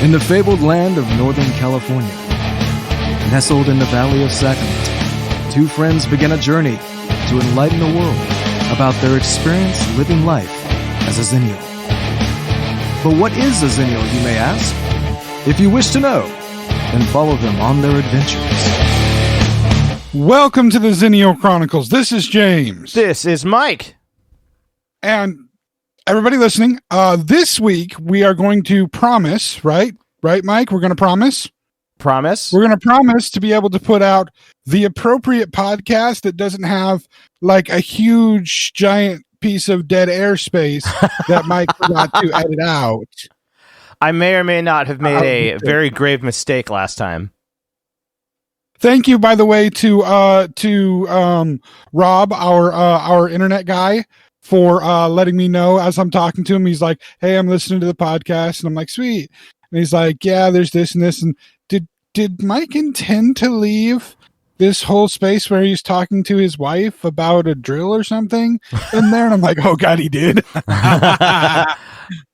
In the fabled land of Northern California, nestled in the Valley of Sacramento, two friends begin a journey to enlighten the world about their experience living life as a Xennial. But what is a Xennial, you may ask? If you wish to know, then follow them on their adventures. Welcome to the Xennial Chronicles. This is James. This is Mike. And everybody listening, this week we are going to promise, right, Mike? We're going to promise? Promise? We're going to promise to be able to put out the appropriate podcast that doesn't have like a huge, giant piece of dead air space that Mike forgot to edit out. I may or may not have made a very grave mistake last time. Thank you, by the way, to Rob, our internet guy, for letting me know as I'm talking to him. He's like, "Hey, I'm listening to the podcast," and I'm like, "Sweet." And he's like, "Yeah, there's this and this." And did Mike intend to leave this whole space where he's talking to his wife about a drill or something in there? And I'm like, "Oh God, he did."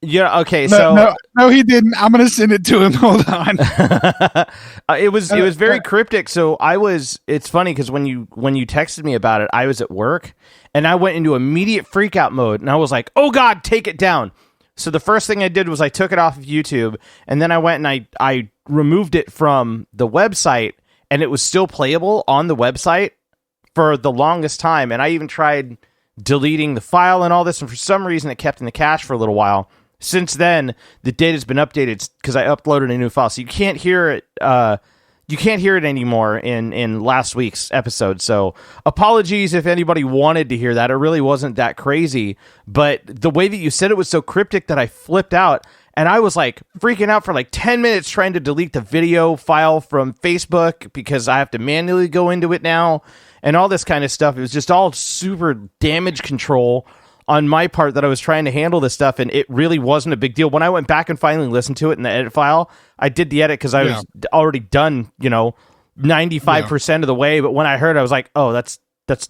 Yeah. Okay. No, he didn't. I'm gonna send it to him. Hold on. It was very cryptic. So it's funny because when you texted me about it, I was at work and I went into immediate freak out mode and I was like, "Oh God, take it down." So the first thing I did was I took it off of YouTube and then I went and I removed it from the website and it was still playable on the website for the longest time. And I even tried deleting the file and all this, and for some reason it kept in the cache for a little while. Since then, the data's been updated because I uploaded a new file, so you can't hear it. You can't hear it anymore in last week's episode. So apologies if anybody wanted to hear that. It really wasn't that crazy, but the way that you said it was so cryptic that I flipped out. And I was like freaking out for like 10 minutes trying to delete the video file from Facebook because I have to manually go into it now and all this kind of stuff. It was just all super damage control on my part that I was trying to handle this stuff. And it really wasn't a big deal. When I went back and finally listened to it in the edit file, I did the edit because I was already done, 95% of the way. But when I heard it, I was like, oh, that's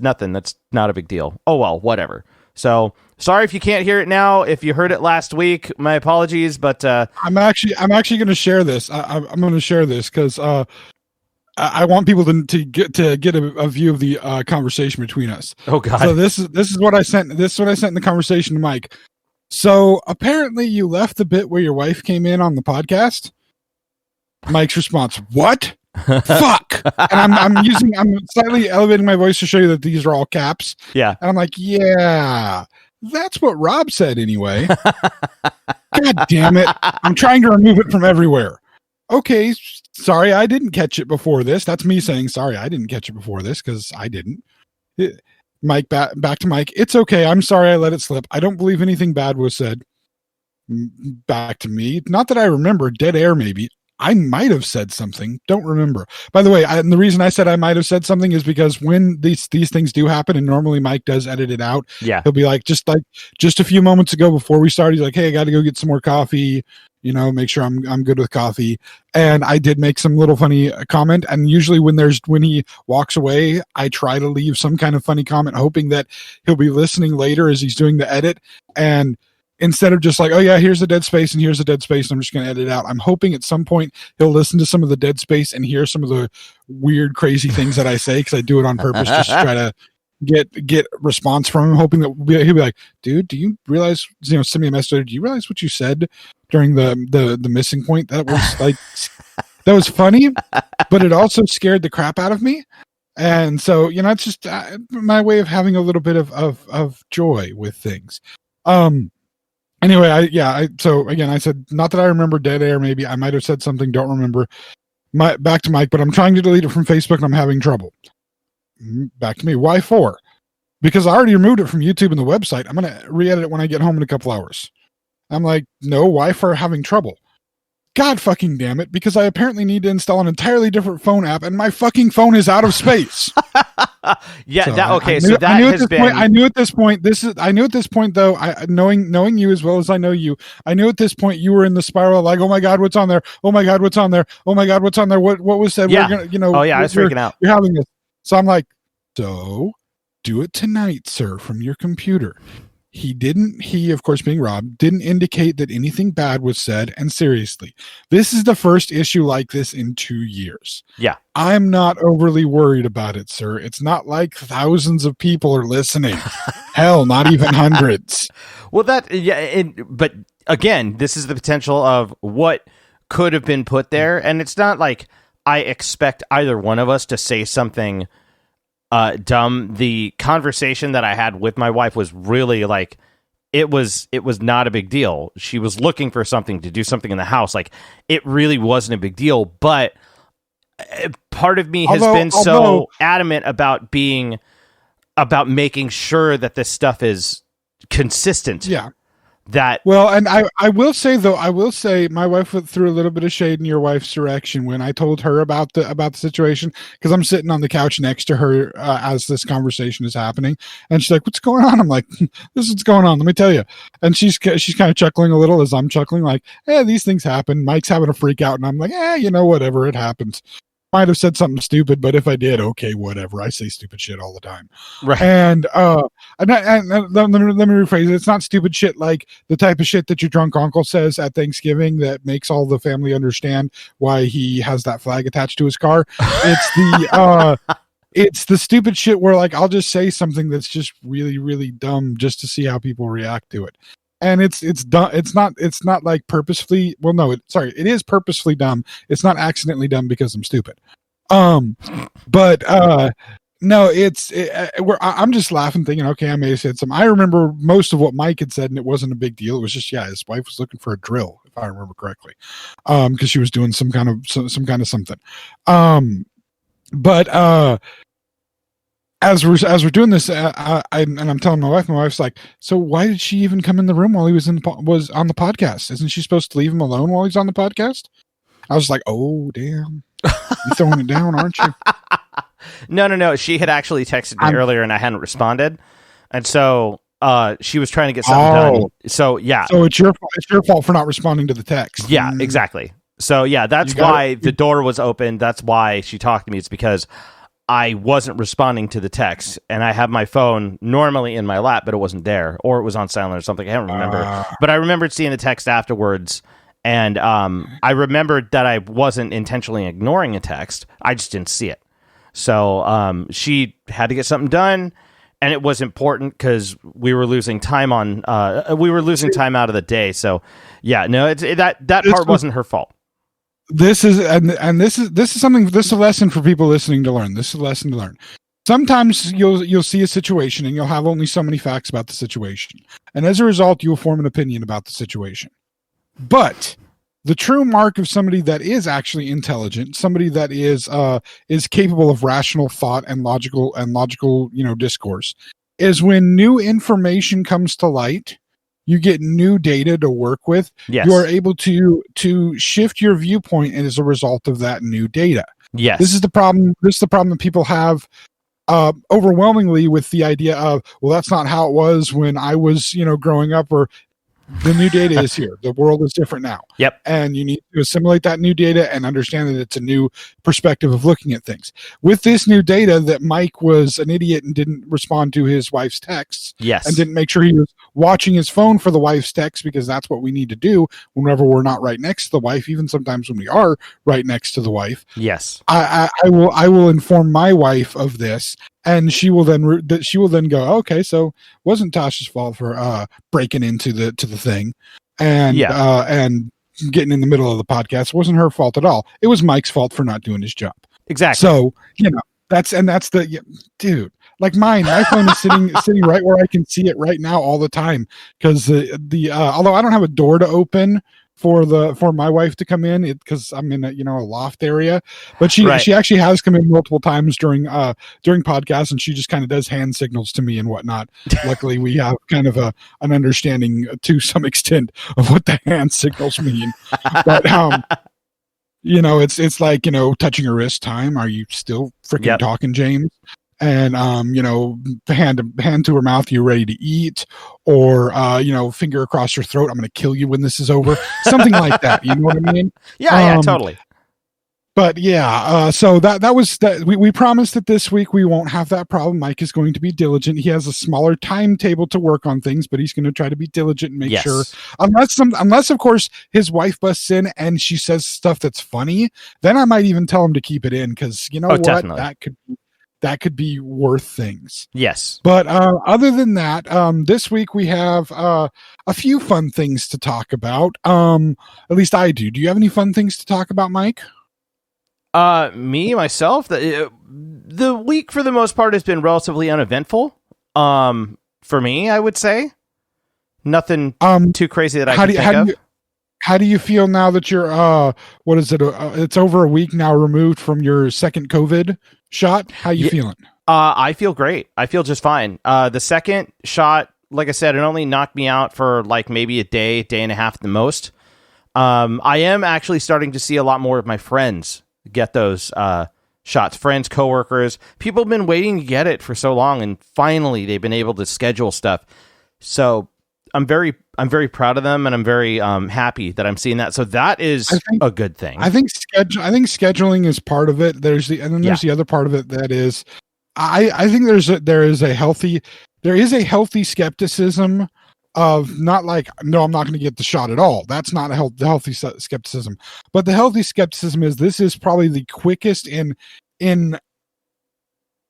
nothing. That's not a big deal. Oh, well, whatever. So sorry if you can't hear it now. If you heard it last week, my apologies. But I'm actually going to share this. I'm going to share this because I want people to get a view of the conversation between us. Oh God! So this is what I sent. This is what I sent in the conversation to Mike. So apparently you left the bit where your wife came in on the podcast. Mike's response: "What? Fuck!" And I'm slightly elevating my voice to show you that these are all caps. Yeah. And I'm like, yeah, that's what Rob said anyway. God damn it! I'm trying to remove it from everywhere. Okay, sorry, I didn't catch it before this. That's me saying sorry, I didn't catch it before this because I didn't. Mike, back to Mike. It's okay. I'm sorry I let it slip. I don't believe anything bad was said. Back to me. Not that I remember. Dead air, maybe. I might have said something. Don't remember. By the way, and the reason I said I might have said something is because when these things do happen, and normally Mike does edit it out. Yeah, he'll be like just a few moments ago before we started, he's like, "Hey, I got to go get some more coffee. Make sure I'm good with coffee." And I did make some little funny comment. And usually when he walks away, I try to leave some kind of funny comment, hoping that he'll be listening later as he's doing the edit. And instead of just like, "Oh yeah, here's the dead space and here's the dead space, and I'm just going to edit it out," I'm hoping at some point he'll listen to some of the dead space and hear some of the weird, crazy things that I say, because I do it on purpose just to try to get response from him, hoping that he'll be like, "Dude, do you realize?" Send me a message. "Do you realize what you said during the missing point? That was like that was funny, but it also scared the crap out of me." And so it's just my way of having a little bit of joy with things. Anyway, so again, I said, not that I remember. Dead air, maybe. I might have said something, don't remember. Back to Mike, but I'm trying to delete it from Facebook and I'm having trouble. Back to me. Why for? Because I already removed it from YouTube and the website. I'm going to re-edit it when I get home in a couple hours. I'm like, no, why for having trouble? God fucking damn it, because I apparently need to install an entirely different phone app and my fucking phone is out of space. Yeah, so I knew at this point though, knowing you as well as I know you, I knew at this point you were in the spiral like, "Oh my God, what's on there? Oh my God, what's on there? Oh my God, what's on there? What was said?" Yeah. We're gonna, I was freaking out. You're having this. So I'm like, so do it tonight, sir, from your computer. He, of course, being Rob, didn't indicate that anything bad was said. And seriously, this is the first issue like this in 2 years. Yeah. I'm not overly worried about it, sir. It's not like thousands of people are listening. Hell, not even hundreds. Well, but again, this is the potential of what could have been put there. And it's not like I expect either one of us to say something dumb. The conversation that I had with my wife was really like, it was not a big deal. She was looking for something to do something in the house. Like, it really wasn't a big deal, but part of me has been so adamant about making sure that this stuff is consistent. Yeah. And I will say my wife threw a little bit of shade in your wife's direction when I told her about the situation, because I'm sitting on the couch next to her as this conversation is happening, and she's like, "What's going on?" I'm like, "This is what's going on. Let me tell you." And she's kind of chuckling a little as I'm chuckling, like, "Yeah, these things happen." Mike's having a freak out, and I'm like, whatever, it happens. Might have said something stupid, but if I did, okay, whatever. I say stupid shit all the time. Right. And let me rephrase it. It's not stupid shit like the type of shit that your drunk uncle says at Thanksgiving that makes all the family understand why he has that flag attached to his car. It's the stupid shit where, like, I'll just say something that's just really, really dumb just to see how people react to it. And it's dumb. It's not like purposefully. Well, no, it is purposefully dumb. It's not accidentally dumb because I'm stupid. No, I'm just laughing, thinking, okay, I may have said something. I remember most of what Mike had said, and it wasn't a big deal. It was just, his wife was looking for a drill, if I remember correctly, because she was doing some kind of something. As we're doing this, I'm telling my wife's like, "So why did she even come in the room while he was on the podcast? Isn't she supposed to leave him alone while he's on the podcast?" I was like, "Oh, damn, you're throwing it down, aren't you?" No. She had actually texted me earlier, and I hadn't responded, and so she was trying to get something done. So yeah, so it's your fault for not responding to the text. Yeah, exactly. So yeah, that's why the door was open. That's why she talked to me. It's because I wasn't responding to the text, and I have my phone normally in my lap, but it wasn't there, or it was on silent or something. I don't remember, but I remembered seeing the text afterwards, and I remembered that I wasn't intentionally ignoring a text. I just didn't see it. So she had to get something done, and it was important because we were losing time time out of the day. So yeah, no, that part wasn't her fault. This is something. This is a lesson for people listening to learn. This is a lesson to learn. Sometimes you'll see a situation and you'll have only so many facts about the situation, and as a result, you'll form an opinion about the situation. But the true mark of somebody that is actually intelligent, somebody that is capable of rational thought and logical discourse, is when new information comes to light. You get new data to work with. Yes. You are able to shift your viewpoint as a result of that new data. Yes. This is the problem. This is the problem that people have overwhelmingly with the idea of, well, that's not how it was when I was, growing up, or the new data is here. The world is different now. Yep. And you need to assimilate that new data and understand that it's a new perspective of looking at things. With this new data, that Mike was an idiot and didn't respond to his wife's texts. Yes. And didn't make sure he was watching his phone for the wife's text, because that's what we need to do whenever we're not right next to the wife, even sometimes when we are right next to the wife. Yes. I will inform my wife of this, and she will then go, okay, so wasn't Tasha's fault for breaking into the thing and getting in the middle of the podcast. It wasn't her fault at all. It was Mike's fault for not doing his job. Exactly. So that's the dude. Like my phone is sitting right where I can see it right now all the time, because although I don't have a door to open for my wife to come in, because I'm in a loft area, but she actually has come in multiple times during podcasts, and she just kind of does hand signals to me and whatnot. Luckily, we have kind of an understanding to some extent of what the hand signals mean. But it's like, touching her wrist time. Are you still freaking talking, James? And hand to her mouth, you ready to eat? Or finger across her throat, I'm going to kill you when this is over. Something like that. You know what I mean? Yeah, totally. But yeah, so that was that. We promised that this week we won't have that problem. Mike is going to be diligent. He has a smaller timetable to work on things, but he's going to try to be diligent and make sure. Unless of course his wife busts in and she says stuff that's funny, then I might even tell him to keep it in, because you know what, definitely. that could be worth things. Yes. But other than that, this week we have a few fun things to talk about. At least I do. Do you have any fun things to talk about, Mike? Myself, the week for the most part has been relatively uneventful. For me, I would say nothing too crazy that I can think of. How do you feel now that you're what is it? It's over a week now removed from your second COVID shot. How you feeling? I feel great. I feel just fine. The second shot, like I said, it only knocked me out for like maybe a day and a half at the most. I am actually starting to see a lot more of my friends get those shots. Friends, coworkers, people have been waiting to get it for so long, and finally they've been able to schedule stuff. So I'm very proud of them, and I'm very happy that I'm seeing that. So that is a good thing. I think scheduling is part of it. There's the other part of it that is, I think there is a healthy skepticism of not like, no, I'm not going to get the shot at all. That's not the healthy skepticism. But the healthy skepticism is this is probably the quickest in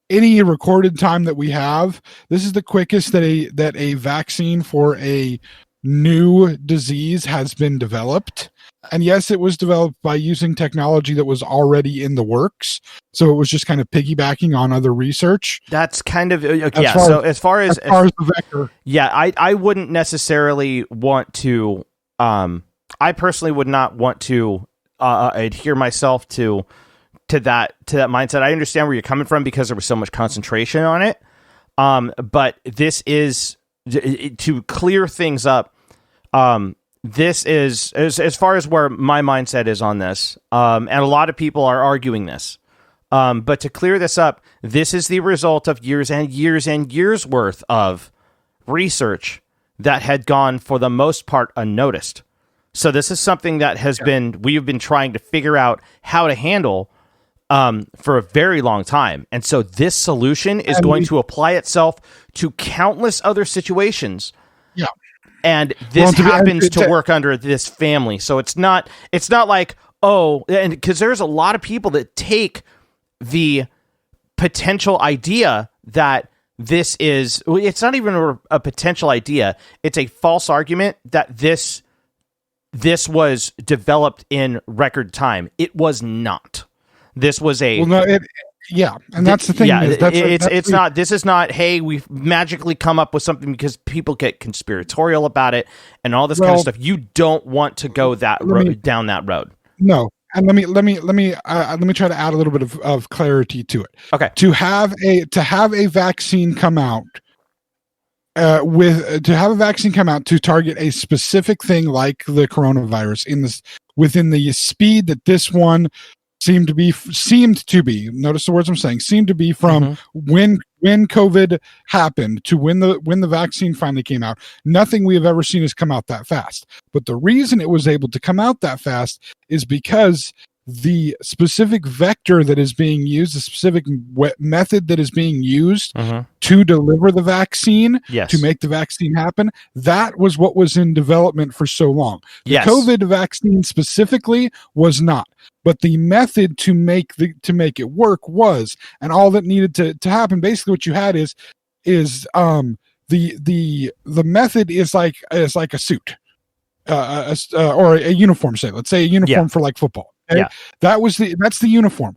any recorded time that we have. This is the quickest that a vaccine for a new disease has been developed. And yes, it was developed by using technology that was already in the works. So it was just kind of piggybacking on other research. That's kind of, as far as the vector. Yeah, I wouldn't necessarily want to, I personally would not want to adhere myself to that mindset. I understand where you're coming from because there was so much concentration on it. But this is, to clear things up, this is as far as where my mindset is on this, and a lot of people are arguing this. But to clear this up, this is the result of years and years and years worth of research that had gone, for the most part, unnoticed. So this is something that we've been trying to figure out how to handle for a very long time. And so this solution is going to apply itself to countless other situations. Yeah. And this happens to work under this family. So it's not like, and because there's a lot of people that take the potential idea that this is, it's not even a potential idea. It's a false argument that this was developed in record time. It was not. This was a... Well, no, and that's the thing. Yeah, this is not, hey, we've magically come up with something, because people get conspiratorial about it and all this kind of stuff. You don't want to go down that road. No. And let me try to add a little bit of clarity to it. Okay. To have a vaccine come out, to target a specific thing like the coronavirus within the speed that this one seemed to be, notice the words I'm saying, seemed to be from when COVID happened to when the vaccine finally came out. Nothing we have ever seen has come out that fast. But the reason it was able to come out that fast is because the specific vector that is being used, the specific method that is being used to deliver the vaccine, to make the vaccine happen, that was what was in development for so long. The COVID vaccine specifically was not, but the method to make it work was, and all that needed to happen. Basically, what you had is the method is like a suit, or a uniform. Say, let's say a uniform for like football. Okay? Yeah. That's the uniform.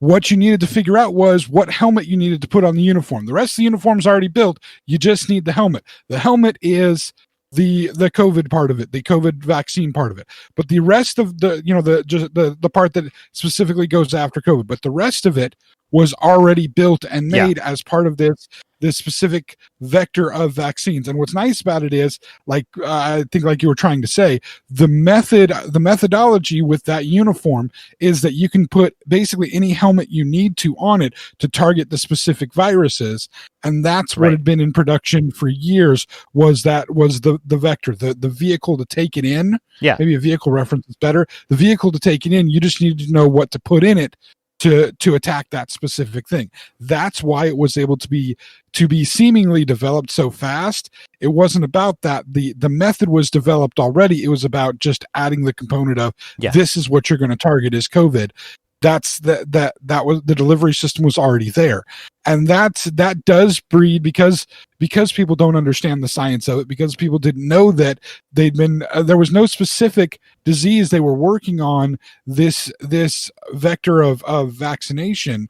What you needed to figure out was what helmet you needed to put on the uniform. The rest of the uniform's already built. You just need the helmet. The helmet is the COVID part of it, the COVID vaccine part of it. But the rest of the part that specifically goes after COVID, but the rest of it was already built and made as part of this specific vector of vaccines. And what's nice about it is, like I think, like you were trying to say, the methodology with that uniform is that you can put basically any helmet you need to on it to target the specific viruses. And that's what had been in production for years, was the vector, the vehicle to take it in. Yeah. Maybe a vehicle reference is better. The vehicle to take it in, you just need to know what to put in it to attack that specific thing. That's why it was able to be seemingly developed so fast. It wasn't about that. The method was developed already. It was about just adding the component of this is what you're going to target is COVID. That's that was the delivery system was already there. And that does breed, because people don't understand the science of it, because people didn't know that they'd been there was no specific disease they were working on this vector of vaccination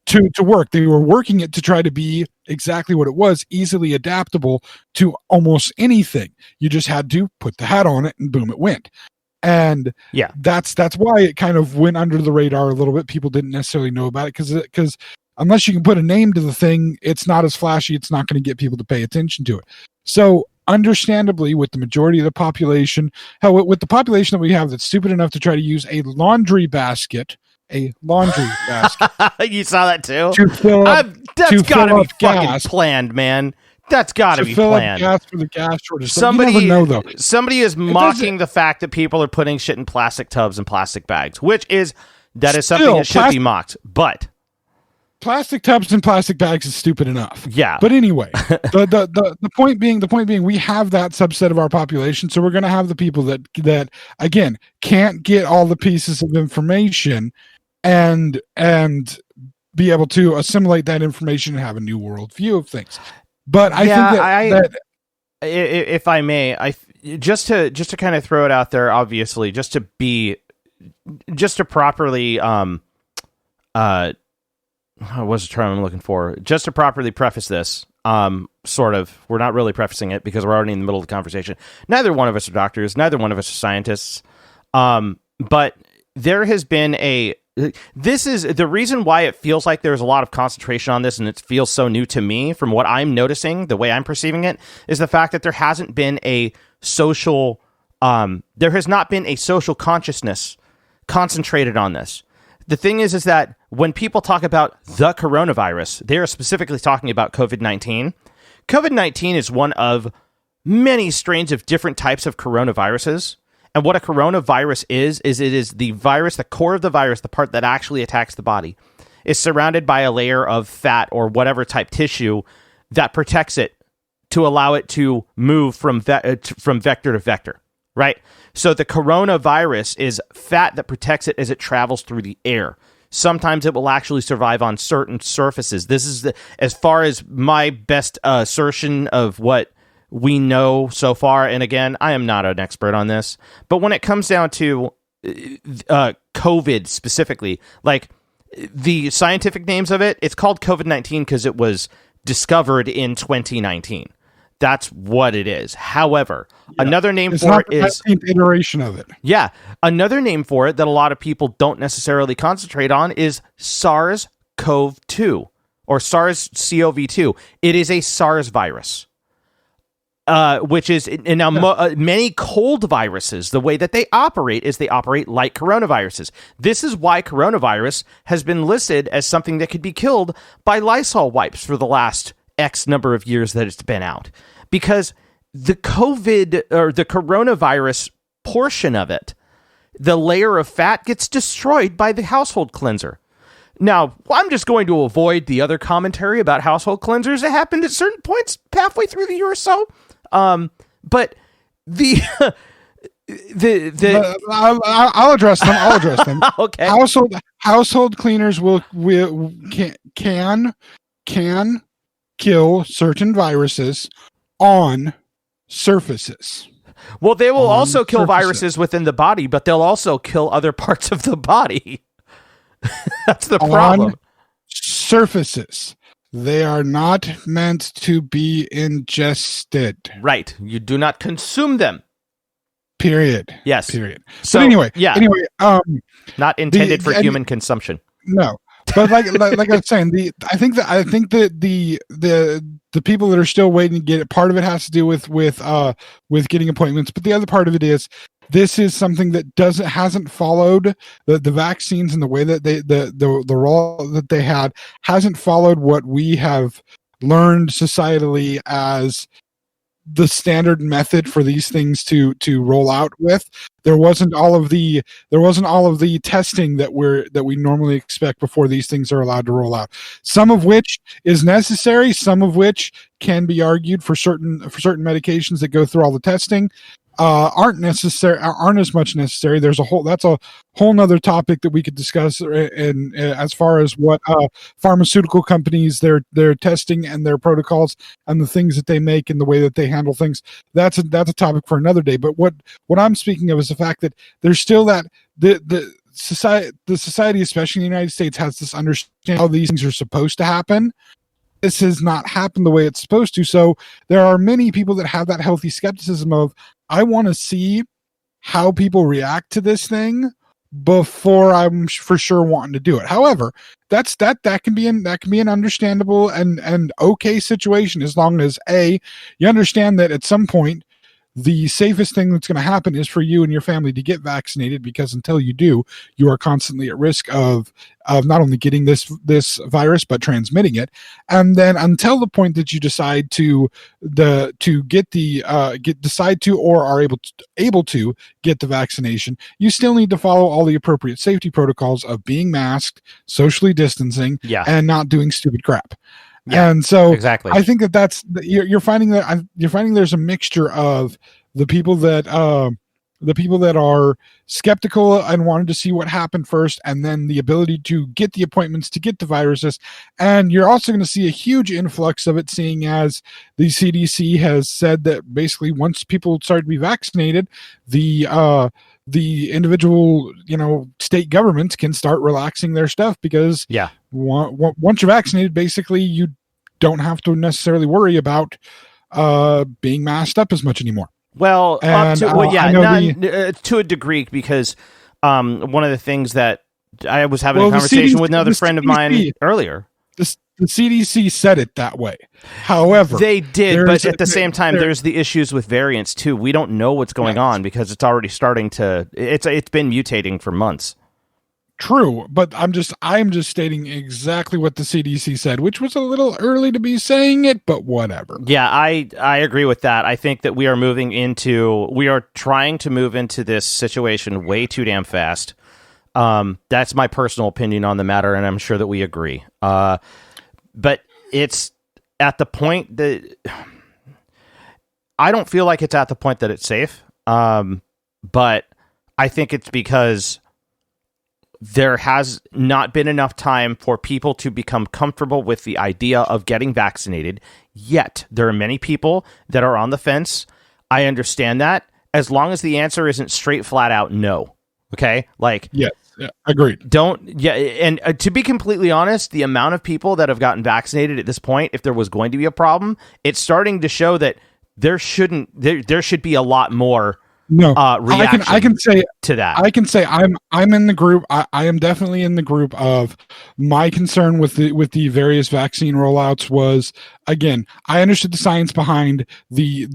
to work. They were working it to try to be exactly what it was, easily adaptable to almost anything. You just had to put the hat on it and boom, it went. And that's why it kind of went under the radar a little bit. People didn't necessarily know about it because unless you can put a name to the thing, it's not as flashy. It's not going to get people to pay attention to it. So understandably, with the majority of the population, with the population that we have that's stupid enough to try to use a laundry basket. You saw that too? To fill up, that's got to be fucking gas. Planned, man. That's got to be fill planned. Up gas for the gas shortage. Somebody, you never know, though. Somebody is mocking the fact that people are putting shit in plastic tubs and plastic bags, that is something that should be mocked. But plastic tubs and plastic bags is stupid enough. Yeah. But anyway, the point being, we have that subset of our population, so we're going to have the people that again can't get all the pieces of information and be able to assimilate that information and have a new worldview of things. But I think that if I may, just to kind of throw it out there, obviously, just to properly what's the term I'm looking for? Just to properly preface this, sort of, we're not really prefacing it because we're already in the middle of the conversation. Neither one of us are doctors. Neither one of us are scientists. But there has been this is the reason why it feels like there's a lot of concentration on this, and it feels so new to me from what I'm noticing, the way I'm perceiving it, is the fact that there hasn't been a social, there has not been a social consciousness concentrated on this. The thing is that when people talk about the coronavirus, they are specifically talking about COVID-19. COVID-19 is one of many strains of different types of coronaviruses. And what a coronavirus is it is the virus, the core of the virus, the part that actually attacks the body, is surrounded by a layer of fat or whatever type tissue that protects it to allow it to move from vector to vector, right? So the coronavirus is fat that protects it as it travels through the air. Sometimes it will actually survive on certain surfaces. This is as far as my best assertion of what we know so far, and again, I am not an expert on this, but when it comes down to COVID specifically, like the scientific names of it, it's called COVID-19 because it was discovered in 2019. That's what it is. However, another name for it is the 19th iteration of it. Yeah, another name for it that a lot of people don't necessarily concentrate on is SARS-CoV-2 or SARS-CoV-2. It is a SARS virus. Which is now many cold viruses, the way that they operate is they operate like coronaviruses. This is why coronavirus has been listed as something that could be killed by Lysol wipes for the last X number of years that it's been out. Because the COVID or the coronavirus portion of it, the layer of fat gets destroyed by the household cleanser. Now, I'm just going to avoid the other commentary about household cleansers that happened at certain points halfway through the year or so. But I'll address them. Okay. Household cleaners can kill certain viruses on surfaces. Well, they will also kill viruses within the body, but they'll also kill other parts of the body. That's the problem. On surfaces. They are not meant to be ingested. Right. You do not consume them. Period. Yes. Period. So but anyway, yeah. Anyway, not intended for human consumption. No. But like I was saying, I think that the people that are still waiting to get it, part of it has to do with getting appointments, but the other part of it is this is something that hasn't followed the vaccines and the way that the role that they had hasn't followed what we have learned societally as the standard method for these things to roll out with. There wasn't all of the testing that we normally expect before these things are allowed to roll out. Some of which is necessary, some of which can be argued for certain medications that go through all the testing aren't as much necessary. That's a whole nother topic that we could discuss in as far as what pharmaceutical companies their testing and their protocols and the things that they make and the way that they handle things. That's a topic for another day. But what I'm speaking of is the fact that there's still that the society, especially in the United States, has this understanding how these things are supposed to happen. This has not happened the way it's supposed to. So there are many people that have that healthy skepticism of, I want to see how people react to this thing before I'm for sure wanting to do it. However, that can be an understandable and okay situation, as long as you understand that at some point the safest thing that's going to happen is for you and your family to get vaccinated, because until you do, you are constantly at risk of not only getting this virus but transmitting it. And then until the point that you decide to decide to or are able to get the vaccination, you still need to follow all the appropriate safety protocols of being masked, socially distancing, and not doing stupid crap. Yeah, and so exactly. I think you're finding there's a mixture of the people that are skeptical and wanted to see what happened first, and then the ability to get the appointments to get the viruses. And you're also going to see a huge influx of it, seeing as the CDC has said that basically once people start to be vaccinated, the individual, state governments can start relaxing their stuff, because once you're vaccinated, basically you don't have to necessarily worry about being masked up as much anymore. Well, to a degree, because one of the things that I was having a conversation with another friend of mine earlier. The CDC said it that way. However, they did, but at the same time, there's the issues with variants too. We don't know what's going on because it's already starting to. It's been mutating for months. True, but I'm just stating exactly what the CDC said, which was a little early to be saying it, but whatever. Yeah, I agree with that. I think that we are trying to move into this situation way too damn fast. That's my personal opinion on the matter, and I'm sure that we agree. But it's at the point that I don't feel like it's at the point that it's safe. But I think it's because there has not been enough time for people to become comfortable with the idea of getting vaccinated yet. There are many people that are on the fence. I understand that, as long as the answer isn't straight, flat out no. Okay? Yes, agreed. And to be completely honest, the amount of people that have gotten vaccinated at this point, if there was going to be a problem, it's starting to show that there should be a lot more reaction. I can say to that. I can say I'm in the group. I am definitely in the group of my concern with the various vaccine rollouts was, again, I understood the science behind the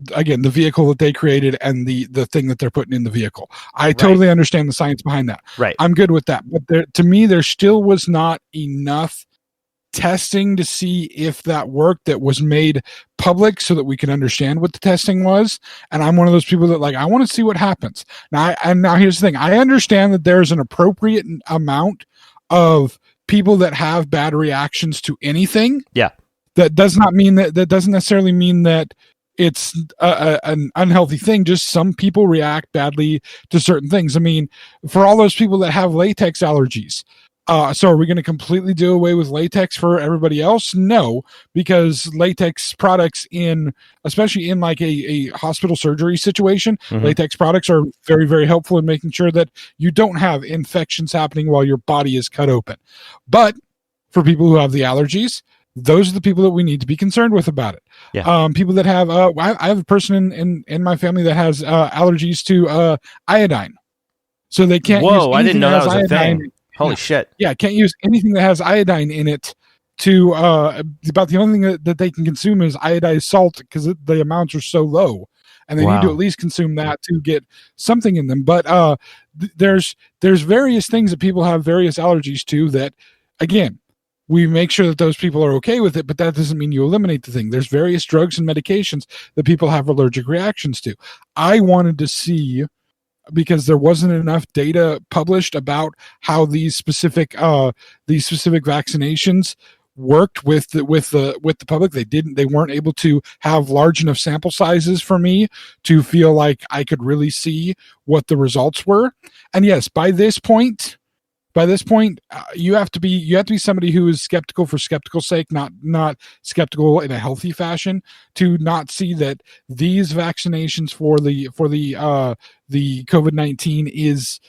vehicle that they created and the thing that they're putting in the vehicle. I totally understand the science behind that. Right. I'm good with that. But to me, there still was not enough testing to see if that worked that was made public so that we can understand what the testing was. And I'm one of those people that I want to see what happens. Now here's the thing. I understand that there's an appropriate amount of people that have bad reactions to anything. Yeah. That doesn't necessarily mean that it's an unhealthy thing. Just some people react badly to certain things. I mean, for all those people that have latex allergies, so are we going to completely do away with latex for everybody else? No, because latex products especially in a hospital surgery situation, latex products are very, very helpful in making sure that you don't have infections happening while your body is cut open. But for people who have the allergies, those are the people that we need to be concerned with about it. Yeah. People that have, I have a person in my family that has allergies to iodine. So they can't use I didn't know that was a thing. Holy shit. Yeah, can't use anything that has iodine in it to about the only thing that they can consume is iodized salt because the amounts are so low, and they need to at least consume that to get something in them. But there's various things that people have various allergies to that, again, we make sure that those people are okay with it, but that doesn't mean you eliminate the thing. There's various drugs and medications that people have allergic reactions to. I wanted to see, because there wasn't enough data published about how these specific vaccinations worked with the public. They weren't able to have large enough sample sizes for me to feel like I could really see what the results were. And yes, by this point, you have to be somebody who is skeptical for skeptical's sake, not skeptical in a healthy fashion, to not see that these vaccinations for the COVID-19 is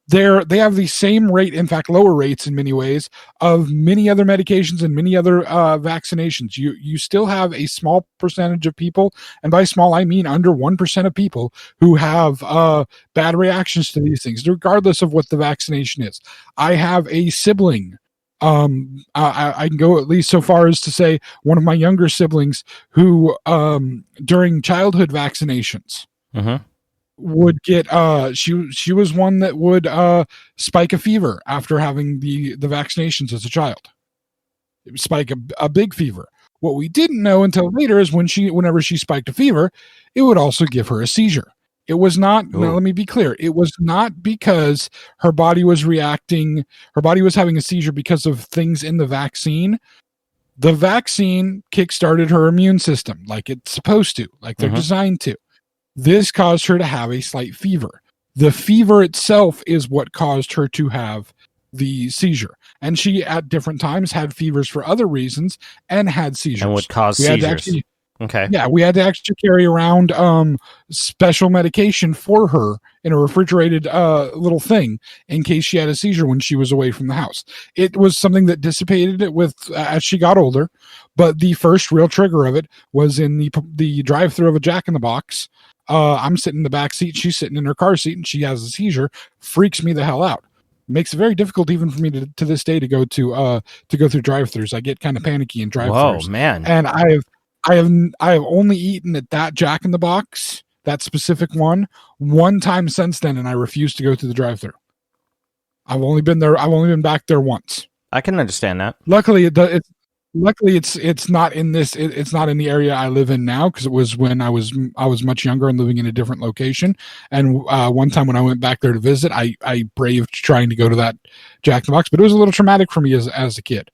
they have the same rate, in fact lower rates in many ways, of many other medications and many other vaccinations. You still have a small percentage of people, and by small I mean under 1% of people, who have bad reactions to these things, regardless of what the vaccination is. I have a sibling, I can go at least so far as to say one of my younger siblings who during childhood vaccinations would get she was one that would spike a fever after having the vaccinations as a child. It would spike a big fever. What we didn't know until later is whenever she spiked a fever, it would also give her a seizure. It was not, now let me be clear, it was not because her body was having a seizure because of things in the vaccine. The vaccine kickstarted her immune system like it's supposed to, like they're designed to. This caused her to have a slight fever. The fever itself is what caused her to have the seizure. And she, at different times, had fevers for other reasons and had seizures. And would cause seizures. Okay. Yeah, we had to actually carry around special medication for her in a refrigerated little thing in case she had a seizure when she was away from the house. It was something that dissipated it with as she got older, but the first real trigger of it was in the drive-thru of a Jack in the Box. I'm sitting in the back seat, she's sitting in her car seat, and she has a seizure. Freaks me the hell out. Makes it very difficult even for me to this day to go through drive-thrus. I get kind of panicky in drive-thrus. Whoa, man! And I have only eaten at that Jack in the Box, that specific one time since then, and I refuse to go through the drive-thru. I've only been back there once. I can understand that. Luckily, it's not in this. It's not in the area I live in now, because it was when I was much younger and living in a different location. And one time when I went back there to visit, I braved trying to go to that Jack in the Box, but it was a little traumatic for me as a kid.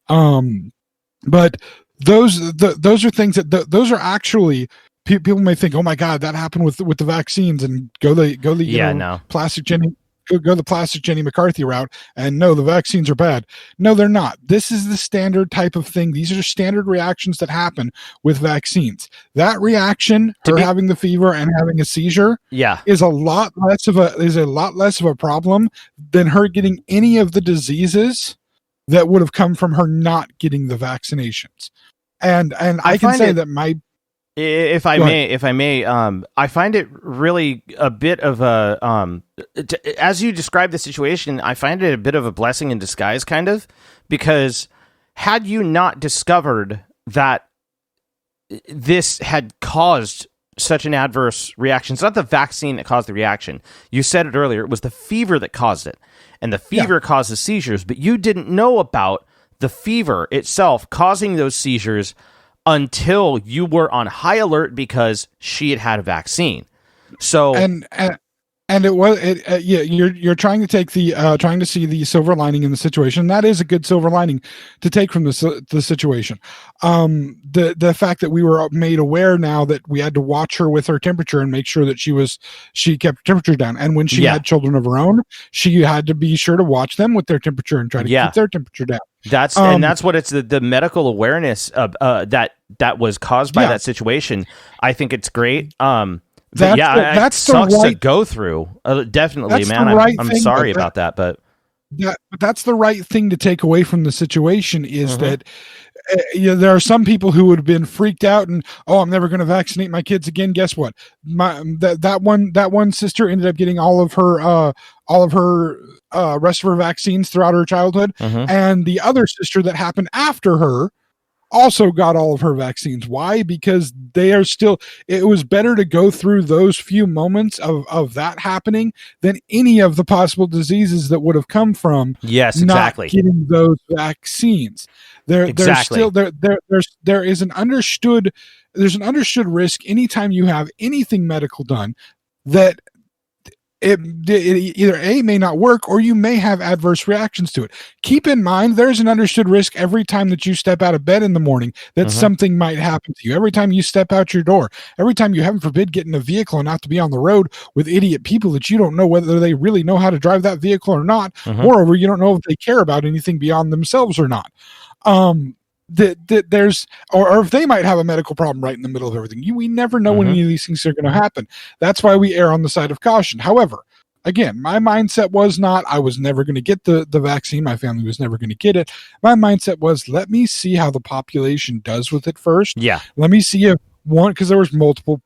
But those are things that those are actually, people may think, oh my God, that happened with the vaccines, and go the plastic Jenny McCarthy route, and no, the vaccines are bad. No, they're not. This is the standard type of thing. These are standard reactions that happen with vaccines. That reaction, having the fever and having a seizure, is a lot less of a problem than her getting any of the diseases that would have come from her not getting the vaccinations. And I can say that my, if I may, I find it really a bit of a, as you describe the situation, I find it a bit of a blessing in disguise, kind of, because had you not discovered that this had caused such an adverse reaction, it's not the vaccine that caused the reaction. You said it earlier, it was the fever that caused it, and the fever causes seizures, but you didn't know about the fever itself causing those seizures until you were on high alert because she had a vaccine. So and it was you're trying to take trying to see the silver lining in the situation. That is a good silver lining to take from the situation. The fact that we were made aware now that we had to watch her with her temperature and make sure that she kept her temperature down. And when she had children of her own, she had to be sure to watch them with their temperature and try to keep their temperature down. That's what it's the medical awareness of that was caused by that situation. I think it's great. That's sucks to go through. Definitely, man. I'm sorry about that, but that's the right thing to take away from the situation is that there are some people who would have been freaked out and, oh, I'm never going to vaccinate my kids again. Guess what? That one sister ended up getting all of her rest of her vaccines throughout her childhood, and the other sister that happened after her also got all of her vaccines. Why? Because they are still, it was better to go through those few moments of that happening than any of the possible diseases that would have come from not getting those vaccines. There's still there's an understood risk anytime you have anything medical done that it either A, may not work, or you may have adverse reactions to it. Keep in mind, there's an understood risk every time that you step out of bed in the morning that something might happen to you. Every time you step out your door, every time you, heaven forbid, get in a vehicle and have to be on the road with idiot people that you don't know whether they really know how to drive that vehicle or not. Moreover, you don't know if they care about anything beyond themselves or not. There's or if they might have a medical problem right in the middle of everything. We never know when any of these things are going to happen. That's why we err on the side of caution. However, again, my mindset was not I was never going to get the vaccine. My family was never going to get it. My mindset was, let me see how the population does with it first. Yeah. Let me see if because there was multiple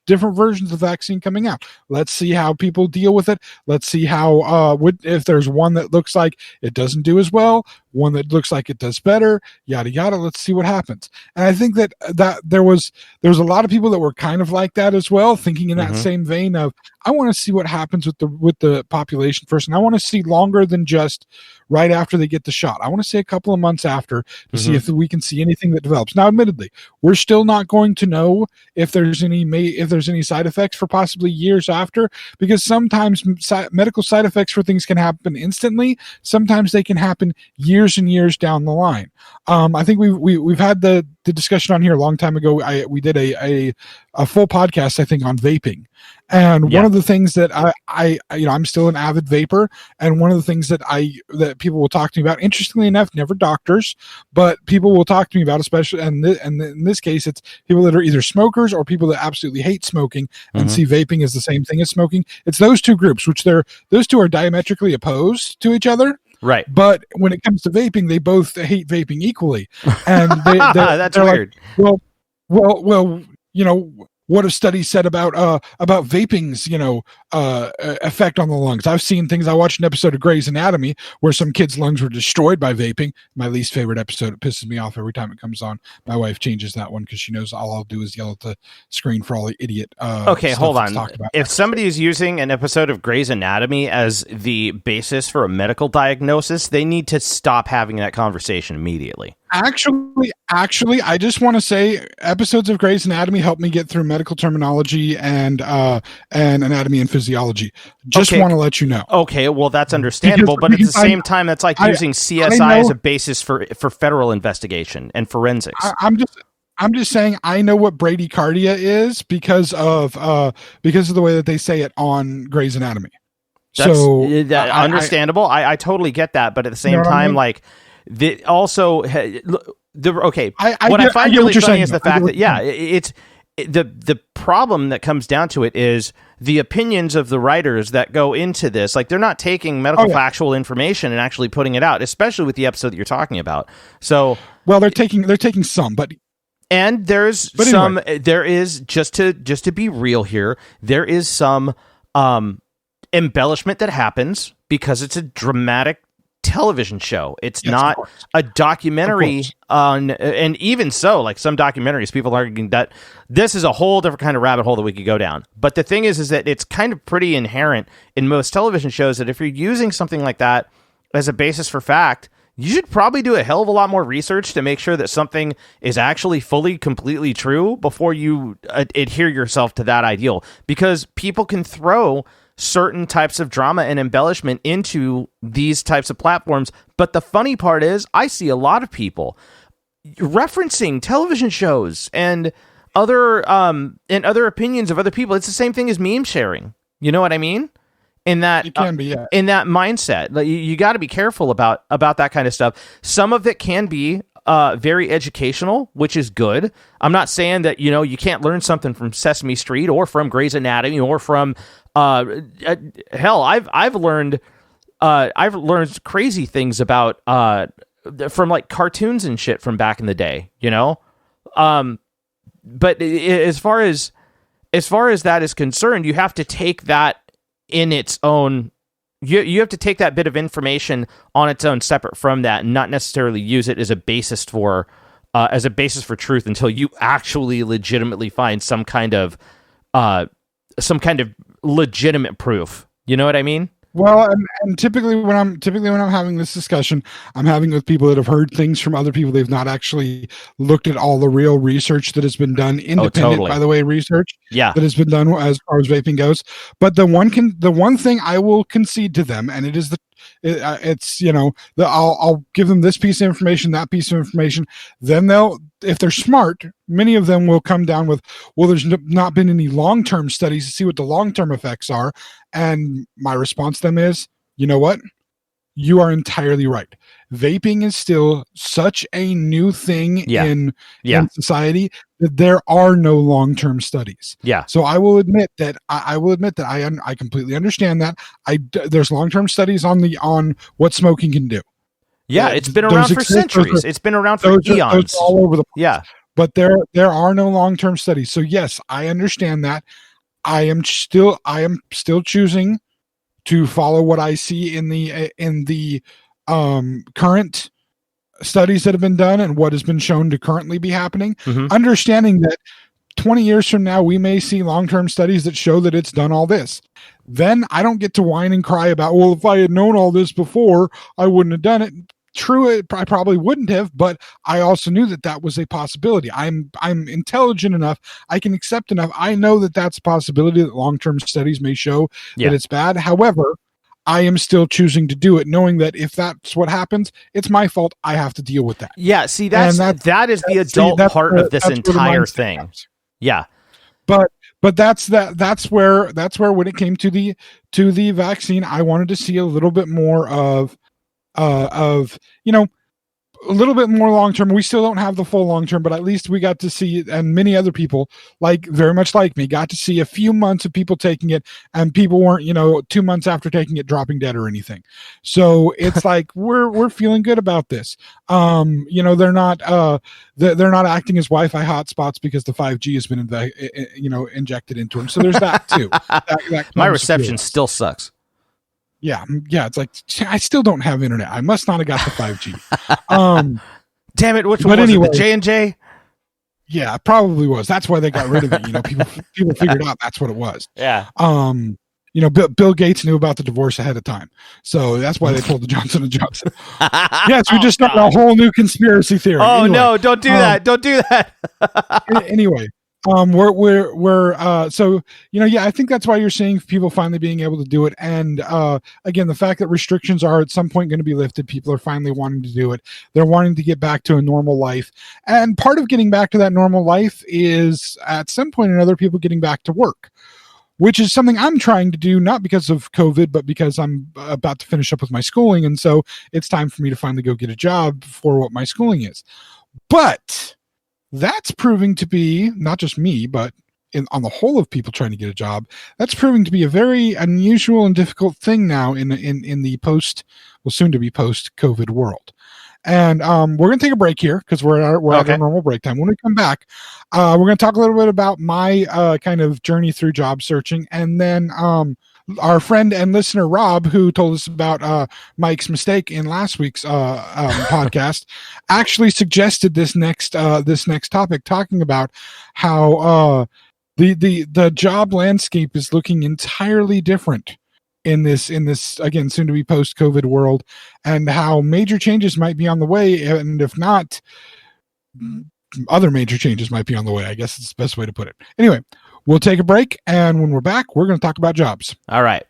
different versions of vaccine coming out. Let's see how people deal with it. Let's see how if there's one that looks like it doesn't do as well, one that looks like it does better, yada yada. Let's see what happens. And I think that there was a lot of people that were kind of like that as well, thinking in that same vein of, I want to see what happens with the population first, and I want to see longer than just right after they get the shot. I want to see a couple of months after to see if we can see anything that develops. Now, admittedly, we're still not going to know if there's any side effects for possibly years after, because sometimes medical side effects for things can happen instantly. Sometimes they can happen years and years down the line. I think we've had the discussion on here a long time ago. We did a full podcast, I think, on vaping. And one of the things that I'm still an avid vapor, and one of the things that people will talk to me about, interestingly enough, never doctors, but people will talk to me about, especially, and in this case, it's people that are either smokers or people that absolutely hate smoking and see vaping as the same thing as smoking. It's those two groups, those two are diametrically opposed to each other. Right. But when it comes to vaping, they both hate vaping equally. And that's they're weird. Like, well, what have studies said about vaping's effect on the lungs? I've seen things. I watched an episode of Grey's Anatomy where some kid's lungs were destroyed by vaping. My least favorite episode. It pisses me off every time it comes on. My wife changes that one because she knows all I'll do is yell at the screen for all the idiot. Okay, hold on. If somebody is using an episode of Grey's Anatomy as the basis for a medical diagnosis, they need to stop having that conversation immediately. Actually, I just want to say episodes of Grey's Anatomy helped me get through medical terminology and anatomy and physiology. Just want to let you know. Okay, well, that's understandable, but at the same time, that's like using CSI as a basis for federal investigation and forensics. I'm just saying I know what bradycardia is because of the way that they say it on Grey's Anatomy. That's understandable. I totally get that, but at the same time, like. What I find really funny is the fact that it's the problem that comes down to it is the opinions of the writers that go into this. Like, they're not taking medical factual information and actually putting it out, especially with the episode that you're talking about. So, well, they're taking some, but. And there's some. Anyway. There is just to be real here. There is some embellishment that happens because it's a dramatic television show. It's not a documentary on, and even so, like some documentaries, people are arguing that this is a whole different kind of rabbit hole that we could go down. But the thing is that it's kind of pretty inherent in most television shows that if you're using something like that as a basis for fact, you should probably do a hell of a lot more research to make sure that something is actually fully, completely true before you adhere yourself to that ideal. Because people can throw certain types of drama and embellishment into these types of platforms. But the funny part is I see a lot of people referencing television shows and other opinions of other people. It's the same thing as meme sharing. You know what I mean? In that, it can be, yeah. In that mindset, like, you got to be careful about that kind of stuff. Some of it can be very educational, which is good. I'm not saying that, you can't learn something from Sesame Street or from Grey's Anatomy or from hell. I've learned crazy things about from like cartoons and shit from back in the day, you know? But as far as that is concerned, you have to take that in its own. You have to take that bit of information on its own, separate from that, and not necessarily use it as a basis for truth until you actually legitimately find some kind of legitimate proof. You know what I mean? Well, and typically when I'm having this discussion, I'm having with people that have heard things from other people. They've not actually looked at all the real research that has been done, independent, by the way, research that has been done as far as vaping goes. But the one thing I will concede to them, and it is I'll give them this piece of information, that piece of information. Then if they're smart, many of them will come down with, well, there's not been any long-term studies to see what the long-term effects are. And my response to them is, you know what? You are entirely right. Vaping is still such a new thing in society that there are no long-term studies. Yeah. So I will admit that I completely understand that. There's long-term studies on what smoking can do. Yeah, it's been around for centuries. It's been around for eons. All over the place. Yeah. But there are no long-term studies. So yes, I understand that. I am still choosing to follow what I see in the current studies that have been done and what has been shown to currently be happening, understanding that 20 years from now, we may see long-term studies that show that it's done all this. Then I don't get to whine and cry about, well, if I had known all this before, I wouldn't have done it. True, I probably wouldn't have, but I also knew that was a possibility. I'm intelligent enough. I can accept enough. I know that that's a possibility, that long-term studies may show that it's bad. However, I am still choosing to do it, knowing that if that's what happens, it's my fault. I have to deal with that. Yeah, see, that is the adult part of this entire thing. Yeah, but that's where when it came to the vaccine, I wanted to see a little bit more of a little bit more long term. We still don't have the full long term, but at least we got to see, and many other people, very much like me, got to see a few months of people taking it, and people weren't 2 months after taking it dropping dead or anything. So it's like we're feeling good about this. They're not acting as Wi-Fi hotspots because the 5G has been injected into them. So there's that too. My reception still sucks. Yeah. It's like, I still don't have internet. I must not have got the 5G. Damn it! Which one was it? The J&J? Yeah, it probably was. That's why they got rid of it. People figured out that's what it was. Yeah. Bill Gates knew about the divorce ahead of time, so that's why they pulled the Johnson & Johnson. Yes, we just started a whole new conspiracy theory. Oh anyway, no! Don't do that! Don't do that! Anyway. I think that's why you're seeing people finally being able to do it. And again, the fact that restrictions are at some point going to be lifted, people are finally wanting to do it. They're wanting to get back to a normal life. And part of getting back to that normal life is at some point or another, people getting back to work, which is something I'm trying to do, not because of COVID, but because I'm about to finish up with my schooling. And so it's time for me to finally go get a job for what my schooling is. But that's proving to be, not just me, but on the whole of people trying to get a job, that's proving to be a very unusual and difficult thing now in the soon to be post-COVID world. And we're going to take a break here because we're at our normal break time. When we come back, we're going to talk a little bit about my kind of journey through job searching, and then our friend and listener Rob, who told us about Mike's mistake in last week's podcast, actually suggested this next topic, talking about how the job landscape is looking entirely different in this again soon to be post COVID world, and how major changes might be on the way, and if not, other major changes might be on the way. I guess it's the best way to put it. Anyway. We'll take a break, and when we're back, we're going to talk about jobs. All right.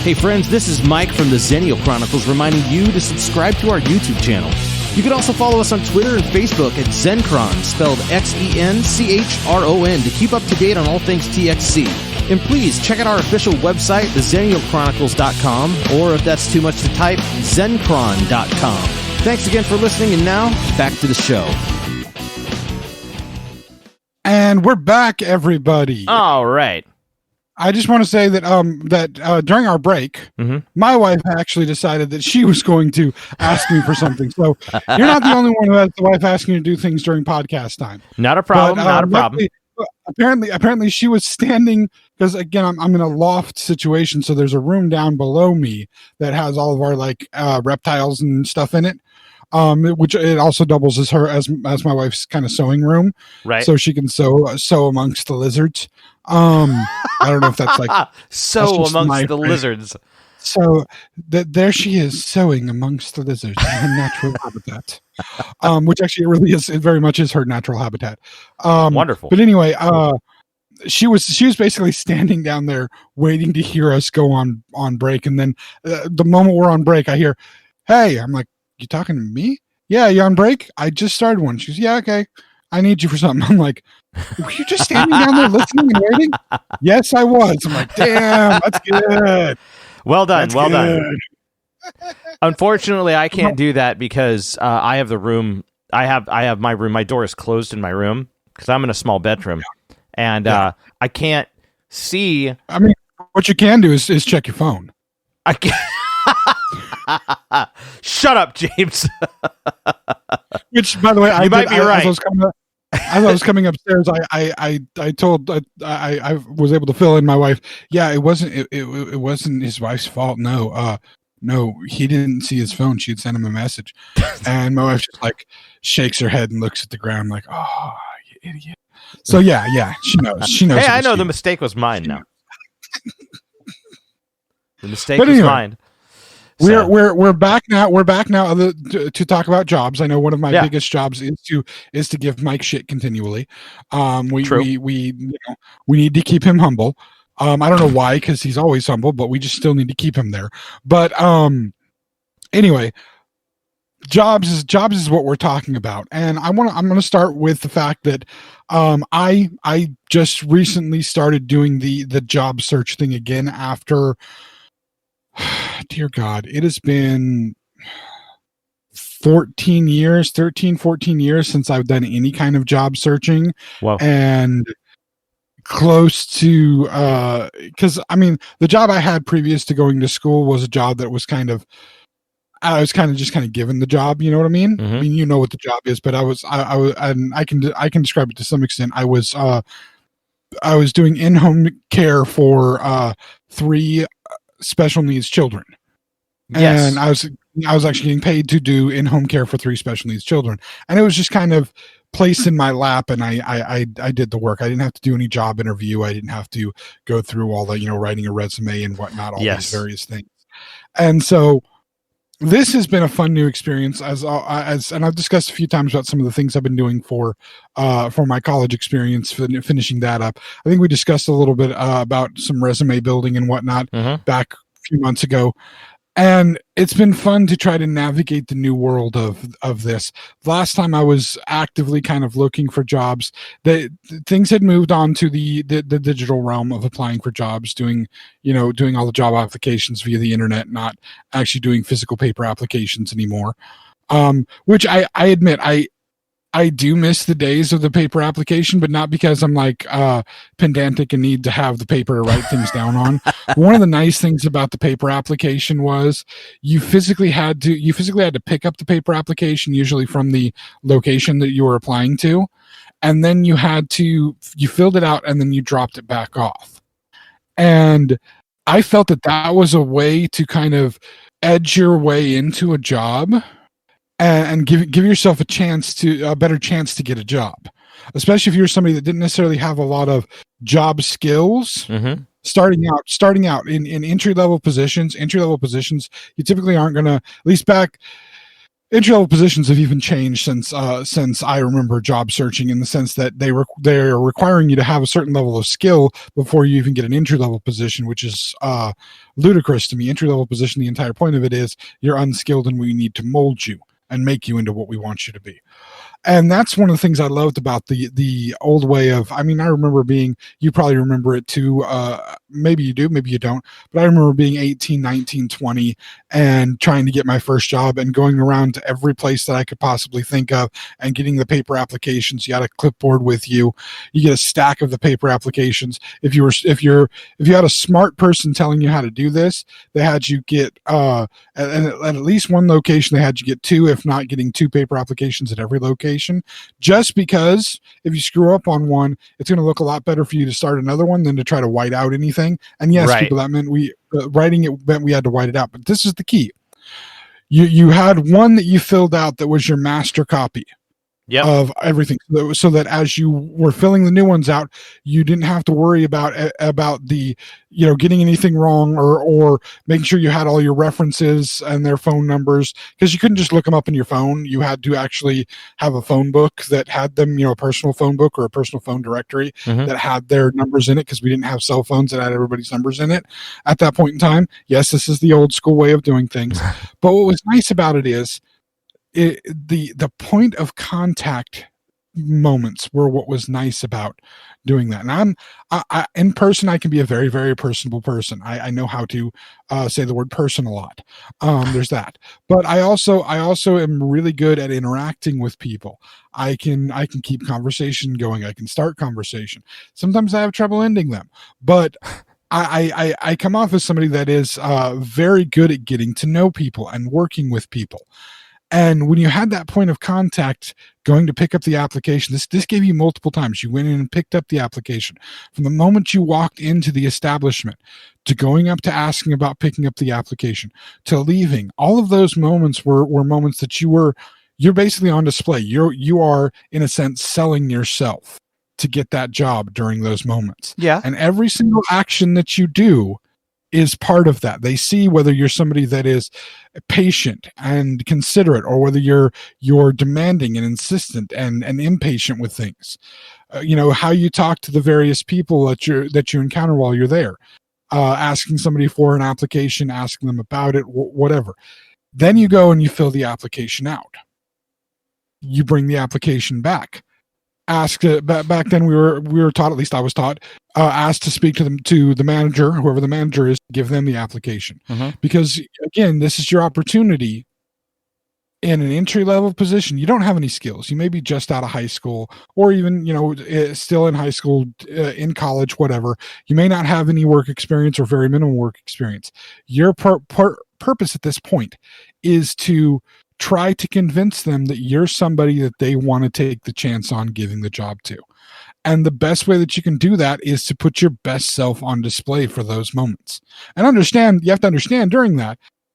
Hey, friends, this is Mike from the Xennial Chronicles reminding you to subscribe to our YouTube channel. You can also follow us on Twitter and Facebook at Xencron, spelled Xenchron, to keep up to date on all things TXC. And please check out our official website, theXennialChronicles.com, or if that's too much to type, Xencron.com. Thanks again for listening, and now, back to the show. And we're back, everybody. All right. I just want to say that during our break, my wife actually decided that she was going to ask me for something. So you're not the only one who has the wife asking you to do things during podcast time. Not a problem. But, not a problem. Apparently, she was standing because again, I'm in a loft situation, so there's a room down below me that has all of our like reptiles and stuff in it. Which it also doubles as my wife's kind of sewing room, right? So she can sew amongst the lizards. I don't know if that's like sew amongst the lizards. So there she is sewing amongst the lizards in her natural habitat, which actually really is, it very much is her natural habitat. Wonderful. But anyway, she was basically standing down there waiting to hear us go on break, and then the moment we're on break, I hear, "Hey," I'm like, "You talking to me?" "Yeah, you on break? I just started one." She goes, "Yeah, okay. I need you for something." I'm like, "Were you just standing down there listening and waiting?" "Yes, I was." I'm like, "Damn, that's good. Well done. That's well good. done." Unfortunately, I can't do that because I have the room. I have my room. My door is closed in my room because I'm in a small bedroom, and I can't see. I mean, what you can do is check your phone. I can't. Shut up, James. Which, by the way, you might be right. As I was coming upstairs, I was able to fill in my wife. Yeah, it wasn't his wife's fault. No, he didn't see his phone. She had sent him a message, and my wife just like shakes her head and looks at the ground like, "Oh, you idiot." So yeah, she knows. Hey, I know the mistake was mine now. The mistake was mine. We're back now. We're back now to talk about jobs. I know one of my biggest jobs is to give Mike shit continually. We need to keep him humble. I don't know why, because he's always humble, but we just still need to keep him there. But anyway, jobs is what we're talking about, and I'm going to start with the fact that I just recently started doing the job search thing again after. Dear God, it has been 13, 14 years since I've done any kind of job searching. Wow. And close to, because I mean, the job I had previous to going to school was a job that was I was just given the job, you know what I mean? Mm-hmm. I mean, you know what the job is, but I was, and I can describe it to some extent. I was doing in-home care for 3 special needs children. Yes. And I was actually getting paid to do in-home care for 3 special needs children. And it was just kind of placed in my lap, and I did the work. I didn't have to do any job interview. I didn't have to go through all the, writing a resume and whatnot, all these various things. And so this has been a fun new experience as and I've discussed a few times about some of the things I've been doing for my college experience, finishing that up. I think we discussed a little bit about some resume building and whatnot back a few months ago. And it's been fun to try to navigate the new world of this. Last time I was actively kind of looking for jobs, things had moved on to the digital realm of applying for jobs, doing all the job applications via the internet, not actually doing physical paper applications anymore. Which I admit, I do miss the days of the paper application, but not because I'm like pedantic and need to have the paper to write things down on. One of the nice things about the paper application was you physically had to pick up the paper application, usually from the location that you were applying to, and then you filled it out and then you dropped it back off. And I felt that was a way to kind of edge your way into a job and give yourself a better chance to get a job, especially if you're somebody that didn't necessarily have a lot of job skills. Mm-hmm. Starting out in entry-level positions, you typically aren't going to, at least back, entry-level positions have even changed since I remember job searching, in the sense that they're requiring you to have a certain level of skill before you even get an entry-level position, which is ludicrous to me. Entry-level position, the entire point of it is you're unskilled and we need to mold you and make you into what we want you to be. And that's one of the things I loved about the old way of, I mean, I remember being, you probably remember it too, maybe you do, maybe you don't, but I remember being 18, 19, 20 and trying to get my first job and going around to every place that I could possibly think of and getting the paper applications. You had a clipboard with you. You get a stack of the paper applications. If you had a smart person telling you how to do this, they had you get, at least one location, they had you get two, if not getting two paper applications at every location. Just because if you screw up on one, it's going to look a lot better for you to start another one than to try to white out anything. And yes, people, that meant writing it meant we had to white it out. But this is the key. You had one that you filled out that was your master copy. Of everything, so that as you were filling the new ones out, you didn't have to worry about the, getting anything wrong or making sure you had all your references and their phone numbers, because you couldn't just look them up in your phone. You had to actually have a phone book that had them, a personal phone book or a personal phone directory that had their numbers in it, because we didn't have cell phones that had everybody's numbers in it at that point in time. Yes, this is the old school way of doing things, but what was nice about it is the point of contact moments were what was nice about doing that. And I in person, I can be a very, very personable person. I know how to say the word person a lot. There's that, but I also am really good at interacting with people. I can keep conversation going. I can start conversation. Sometimes I have trouble ending them, but I come off as somebody that is very good at getting to know people and working with people. And when you had that point of contact going to pick up the application, this gave you multiple times. You went in and picked up the application. From the moment you walked into the establishment to going up to asking about picking up the application to leaving, all of those moments were moments that you're basically on display. You are, in a sense, selling yourself to get that job during those moments. Yeah. And every single action that you do is part of that. They see whether you're somebody that is patient and considerate, or whether you're demanding and insistent and impatient with things. How you talk to the various people that you encounter while you're there, asking somebody for an application, asking them about it, whatever. Then you go and you fill the application out. You bring the application back. Back then we were taught, at least I was taught, asked to speak to the manager, whoever the manager is, give them the application. Because again, this is your opportunity in an entry level position. You don't have any skills. You may be just out of high school, or even still in high school, in college, whatever. You may not have any work experience or very minimal work experience. Your purpose at this point is to try to convince them that you're somebody that they want to take the chance on giving the job to. And the best way that you can do that is to put your best self on display for those moments. And you have to understand during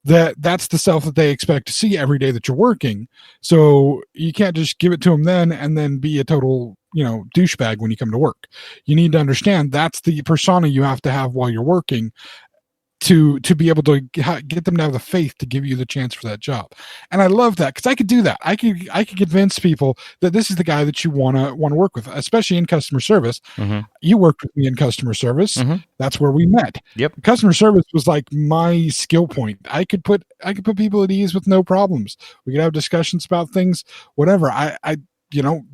that's the self that they expect to see every day that you're working. So you can't just give it to them then and then be a total, douchebag when you come to work. You need to understand that's the persona you have to have while you're working, to be able to get them to have the faith to give you the chance for that job. And I love that, because I could do that. I could convince people that this is the guy that you want to work with, especially in customer service. You worked with me in customer service. That's where we met. Yep. Customer service was like my skill point. I could put people at ease with no problems. We could have discussions about things, whatever.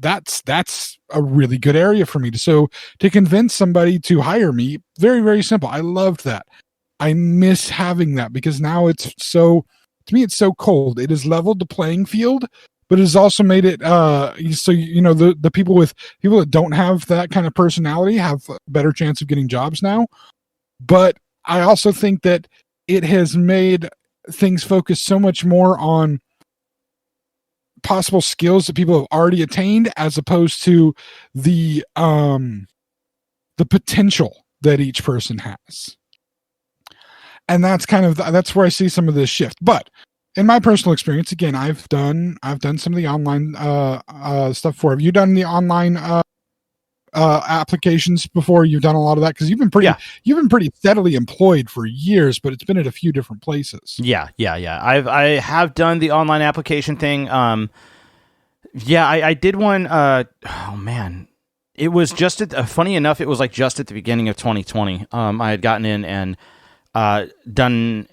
That's a really good area for me to convince somebody to hire me. Very, very simple. I loved that. I miss having that, because now it's so cold. It has leveled the playing field, but it has also made it so the people that don't have that kind of personality have a better chance of getting jobs now. But I also think that it has made things focus so much more on possible skills that people have already attained, as opposed to the potential that each person has. And that's that's where I see some of this shift. But in my personal experience, again, I've done some of the online stuff before. Have you done the online applications before? You've done a lot of that, because you've been pretty steadily employed for years, but it's been at a few different places. Yeah. I have done the online application thing. I did one. Oh man, it was just funny enough. It was like just at the beginning of 2020. I had gotten in and done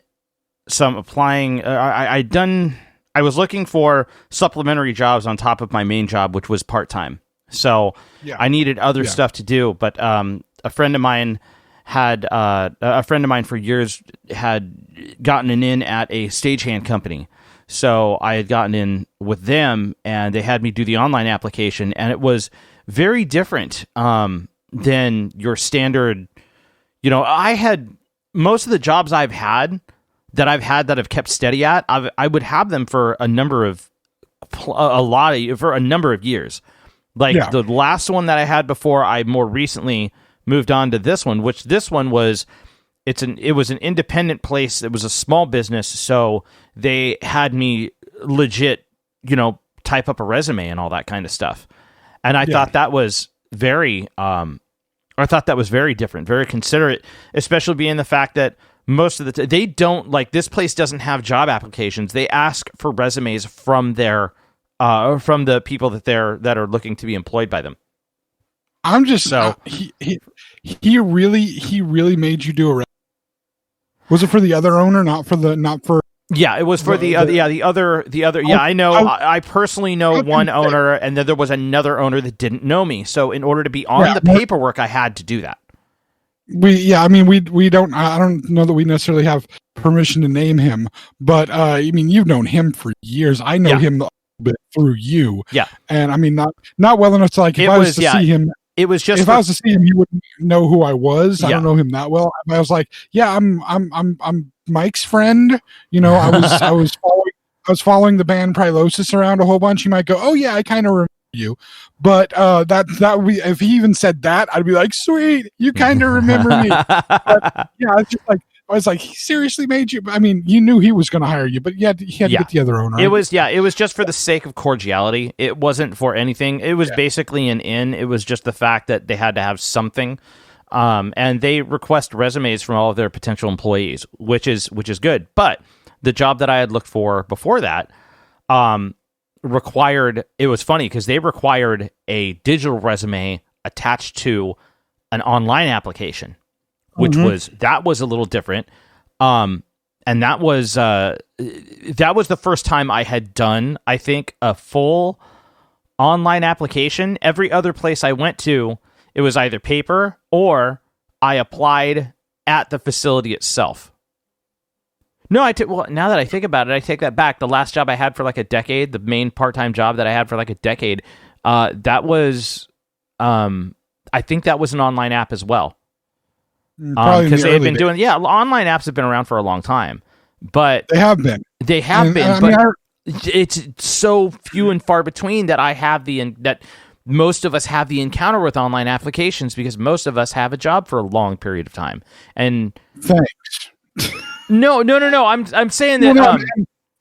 some applying. I'd done I was looking for supplementary jobs on top of my main job, which was part-time. So I needed other stuff to do. But a friend of mine for years had gotten an in at a stagehand company. So I had gotten in with them, and they had me do the online application, and it was very different than your standard. I had most of the jobs I've had that have kept steady at. I would have them for a number of years. Like the last one that I had before I more recently moved on to this one, which this one was, it was an independent place. It was a small business. So they had me legit, type up a resume and all that kind of stuff. And I thought that was very different, very considerate, especially being the fact that most of the they don't, like, this place doesn't have job applications. They ask for resumes from their from the people that are looking to be employed by them. I'm just he really made you do a. Was it for the other owner, not for? Yeah, it was for the other. Yeah, I know. I personally know one owner, and then there was another owner that didn't know me. So in order to be on the paperwork, I had to do that. We don't. I don't know that we necessarily have permission to name him, but you've known him for years. I know him a bit through you. Yeah, and not well enough to, like, if I was to see him. It was just if I was to see him, he wouldn't know who I was. I don't know him that well. I was like, I'm Mike's friend. I was following the band Prilosis around a whole bunch. You might go, oh yeah, I kind of remember you. But that would be, if he even said that, I'd be like, sweet, you kind of remember me. But, I was like, he seriously made you. You knew he was going to hire you, but he had to get the other owner. It was just for the sake of cordiality. It wasn't for anything. It was basically an in. It was just the fact that they had to have something. And they request resumes from all of their potential employees, which is good. But the job that I had looked for before that required, it was funny because they required a digital resume attached to an online application, which was a little different. And that was the first time I had done, I think, a full online application. Every other place I went to, it was either paper or I applied at the facility itself. No, now that I think about it, I take that back. The last job I had for like a decade, the main part-time job that I had for like a decade, that was, I think that was an online app as well. Because they have been doing, online apps have been around for a long time, but they have been, but it's so few and far between that that most of us have the encounter with online applications because most of us have a job for a long period of time. And thanks. No. I'm saying that.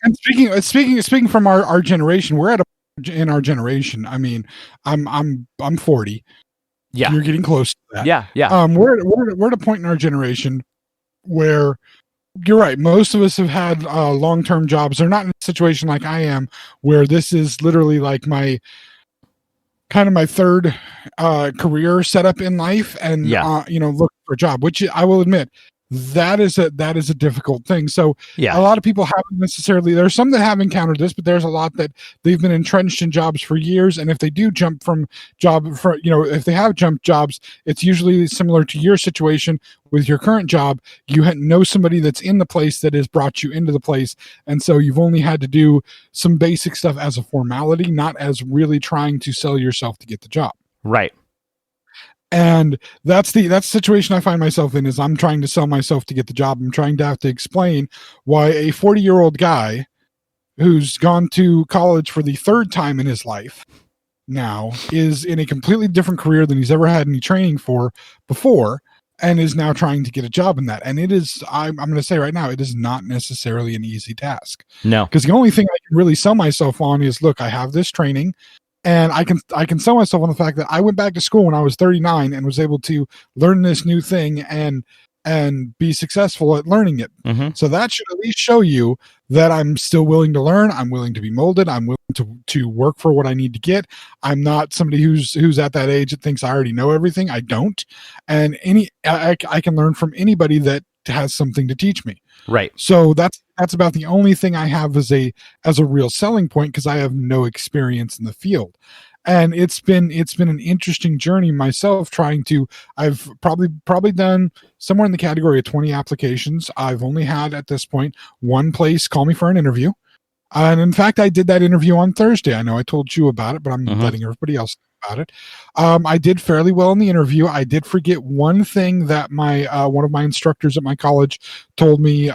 And speaking from our generation, we're in our generation. I'm 40. Yeah, you're getting close to that. Yeah. We're at a point in our generation where you're right. Most of us have had long-term jobs. They're not in a situation like I am, where this is literally like my third career setup in life, and look for a job. Which I will admit, that is a difficult thing. So a lot of people haven't necessarily, there's some that have encountered this, but there's a lot that they've been entrenched in jobs for years. And if they do jump from if they have jumped jobs, it's usually similar to your situation with your current job. You know somebody that's in the place that has brought you into the place. And so you've only had to do some basic stuff as a formality, not as really trying to sell yourself to get the job. Right. And that's the situation I find myself in, is I'm trying to sell myself to get the job. I'm trying to have to explain why a 40-year-old guy who's gone to college for the third time in his life now is in a completely different career than he's ever had any training for before, and is now trying to get a job in that. And it is, I'm going to say right now, it is not necessarily an easy task. No. Because the only thing I can really sell myself on is, look, I have this training. And I can sell myself on the fact that I went back to school when I was 39 and was able to learn this new thing and be successful at learning it. Mm-hmm. So that should at least show you that I'm still willing to learn. I'm willing to be molded. I'm willing to work for what I need to get. I'm not somebody who's at that age that thinks I already know everything. I don't. And I can learn from anybody that has something to teach me. Right. So that's about the only thing I have as a real selling point, because I have no experience in the field. And it's been an interesting journey myself I've probably done somewhere in the category of 20 applications. I've only had at this point one place call me for an interview. And in fact, I did that interview on Thursday. I know I told you about it, but I'm letting everybody else know about it. I did fairly well in the interview. I did forget one thing that my one of my instructors at my college told me.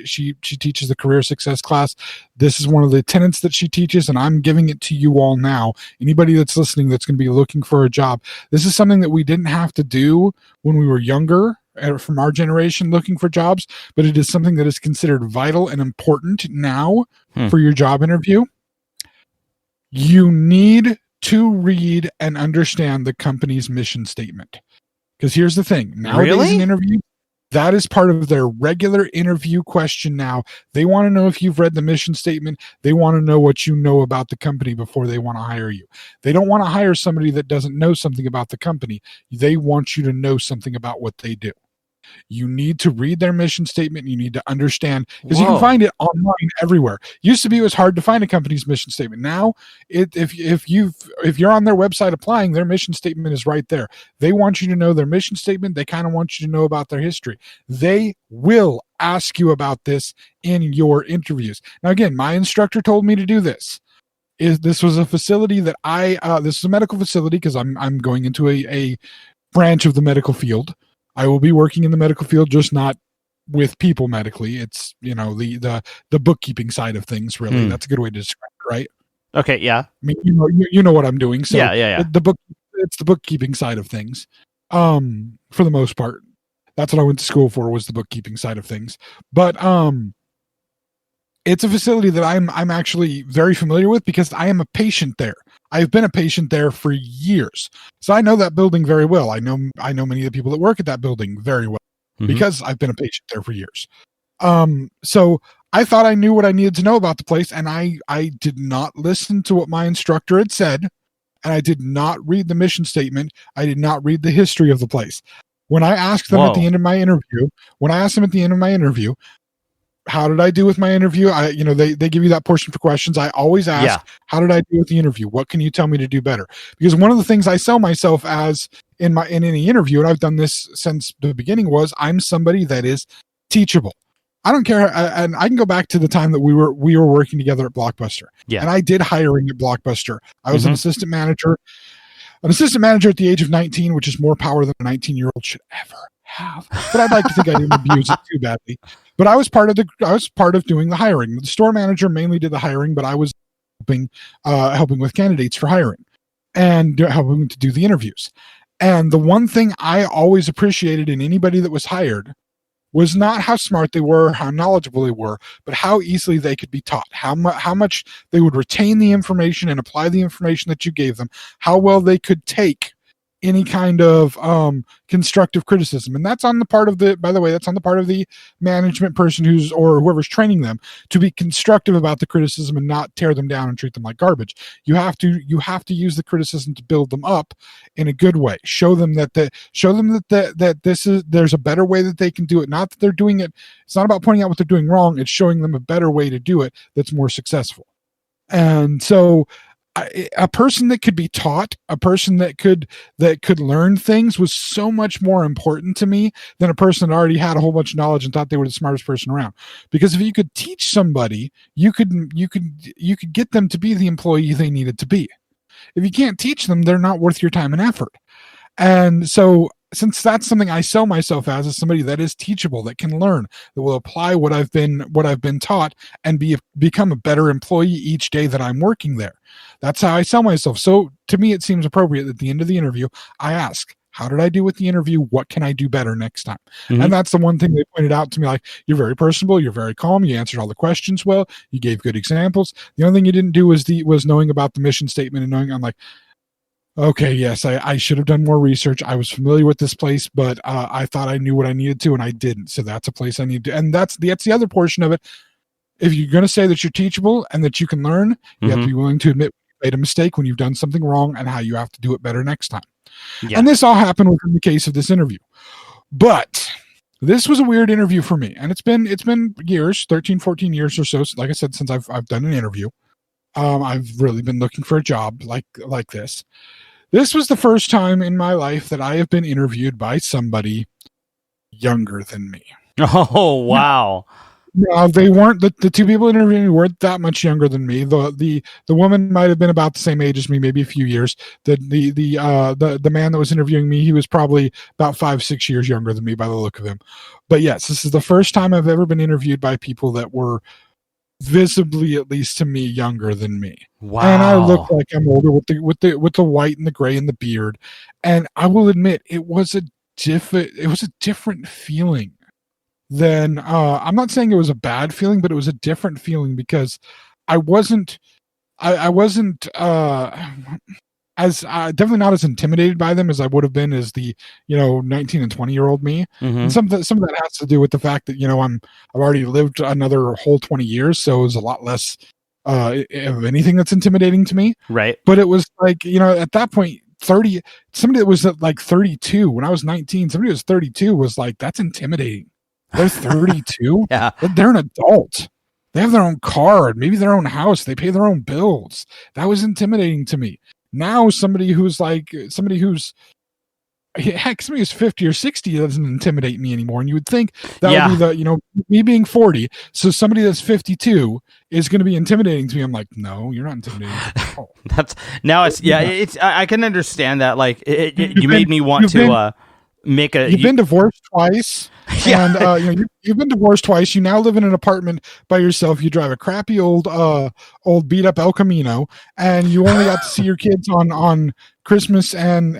She teaches the career success class. This is one of the tenets that she teaches, and I'm giving it to you all now. Anybody that's listening that's going to be looking for a job, this is something that we didn't have to do when we were younger, from our generation, looking for jobs, but it is something that is considered vital and important now for your job interview. You need to read and understand the company's mission statement. Because here's the thing. Nowadays in interviews, that is part of their regular interview question now. They want to know if you've read the mission statement. They want to know what you know about the company before they want to hire you. They don't want to hire somebody that doesn't know something about the company. They want you to know something about what they do. You need to read their mission statement. You need to understand, because you can find it online everywhere. Used to be it was hard to find a company's mission statement. Now, if you're on their website applying, their mission statement is right there. They want you to know their mission statement. They kind of want you to know about their history. They will ask you about this in your interviews. Now, again, my instructor told me to do this. This was a facility that this is a medical facility, because I'm going into a branch of the medical field. I will be working in the medical field, just not with people medically. It's, the bookkeeping side of things, really. That's a good way to describe it, right? Okay, yeah. I mean, you know what I'm doing. So yeah. It's the bookkeeping side of things. For the most part. That's what I went to school for, was the bookkeeping side of things. But it's a facility that I'm actually very familiar with, because I am a patient there. I've been a patient there for years. So I know that building very well. I know many of the people that work at that building very well, because I've been a patient there for years. So I thought I knew what I needed to know about the place, and I did not listen to what my instructor had said, and I did not read the mission statement. I did not read the history of the place. When I asked them at the end of my interview, how did I do with my interview? They give you that portion for questions. I always ask, how did I do with the interview? What can you tell me to do better? Because one of the things I sell myself as in any interview, and I've done this since the beginning, was I'm somebody that is teachable. I don't care. And I can go back to the time that we were working together at Blockbuster. Yeah. And I did hiring at Blockbuster. I was an assistant manager at the age of 19, which is more power than a 19-year-old should ever have. But I'd like to think I didn't abuse it too badly. But I was part of doing the hiring. The store manager mainly did the hiring, but I was helping with candidates for hiring and helping to do the interviews. And the one thing I always appreciated in anybody that was hired was not how smart they were, how knowledgeable they were, but how easily they could be taught, how much they would retain the information and apply the information that you gave them, how well they could take any kind of constructive criticism. And that's on the part of the management person whoever's training them to be constructive about the criticism and not tear them down and treat them like garbage. You have to use the criticism to build them up in a good way. Show them that there's a better way that they can do it. Not that they're doing it. It's not about pointing out what they're doing wrong. It's showing them a better way to do it that's more successful. And so a person that could be taught, a person that could learn things, was so much more important to me than a person that already had a whole bunch of knowledge and thought they were the smartest person around. Because if you could teach somebody, you could get them to be the employee they needed to be. If you can't teach them, they're not worth your time and effort. And so, since that's something I sell myself as somebody that is teachable, that can learn, that will apply what I've been taught and become a better employee each day that I'm working there. That's how I sell myself. So to me, it seems appropriate that at the end of the interview, I ask, how did I do with the interview? What can I do better next time? And that's the one thing they pointed out to me, like, you're very personable, you're very calm, you answered all the questions well, you gave good examples. The only thing you didn't do was knowing about the mission statement and knowing, I'm like, okay, yes, I should have done more research. I was familiar with this place, but I thought I knew what I needed to, and I didn't. So that's a place I need to. And that's the other portion of it. If you're going to say that you're teachable and that you can learn, you have to be willing to admit you made a mistake when you've done something wrong and how you have to do it better next time. Yeah. And this all happened within the case of this interview. But This was a weird interview for me, and it's been years, 13, 14 years or so. Like I said, since I've done an interview. I've really been looking for a job like this. This was the first time in my life that I have been interviewed by somebody younger than me. Oh, wow. No, they weren't. The two people interviewing me weren't that much younger than me. The woman might have been about the same age as me, maybe a few years. The man that was interviewing me, he was probably about 5-6 years younger than me by the look of him. But yes, this is the first time I've ever been interviewed by people that were visibly, at least to me, younger than me. Wow. And I look like I'm older with the white and the gray and the beard. And I will admit, it was a different feeling than I'm not saying it was a bad feeling, but it was a different feeling because I wasn't as definitely not as intimidated by them as I would have been as the 19 and 20-year-old me. Mm-hmm. And some of that has to do with the fact that I've already lived another whole 20 years, so it was a lot less of anything that's intimidating to me. Right. But it was like at that point, somebody that was at like 32 when I was 19, somebody who was 32 was like, that's intimidating. They're 32. Yeah. They're an adult. They have their own car, maybe their own house. They pay their own bills. That was intimidating to me. Now somebody who's heck, somebody who's 50 or 60 doesn't intimidate me anymore. And you would think that would be me being 40. So somebody that's 52 is going to be intimidating to me. I'm like, no, you're not intimidating. Oh. I can understand that. Like you made me want to make a. You've been divorced twice. Yeah. And you've been divorced twice. You now live in an apartment by yourself. You drive a crappy old beat up El Camino, and you only got to see your kids on Christmas and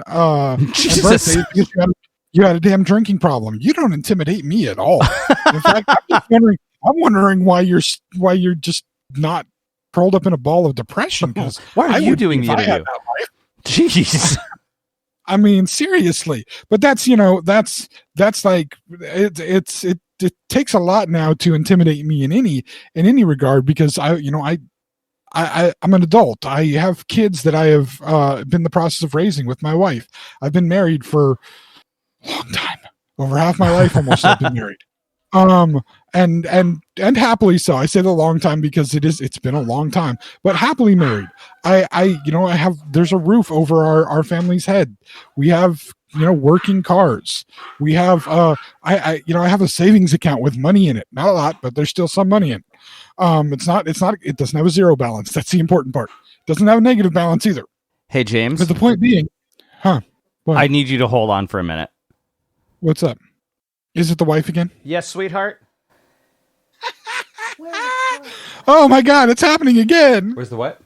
birthdays because you had a damn drinking problem. You don't intimidate me at all. In fact, I'm wondering why you're just not curled up in a ball of depression. Because why are you doing the interview? Jeez. I mean, seriously, but that's like it takes a lot now to intimidate me in any regard because I'm an adult. I have kids that I have been in the process of raising with my wife. I've been married for a long time, over half my life almost. I've been married. And happily so. I say the long time because it's been a long time, but happily married. There's a roof over our family's head. We have, working cars. We have, I have a savings account with money in it. Not a lot, but there's still some money in it. It doesn't have a zero balance. That's the important part. It doesn't have a negative balance either. Hey, James. But the point being, I need you to hold on for a minute. What's up? Is it the wife again? Yes, sweetheart. Oh my God, it's happening again. Where's the what?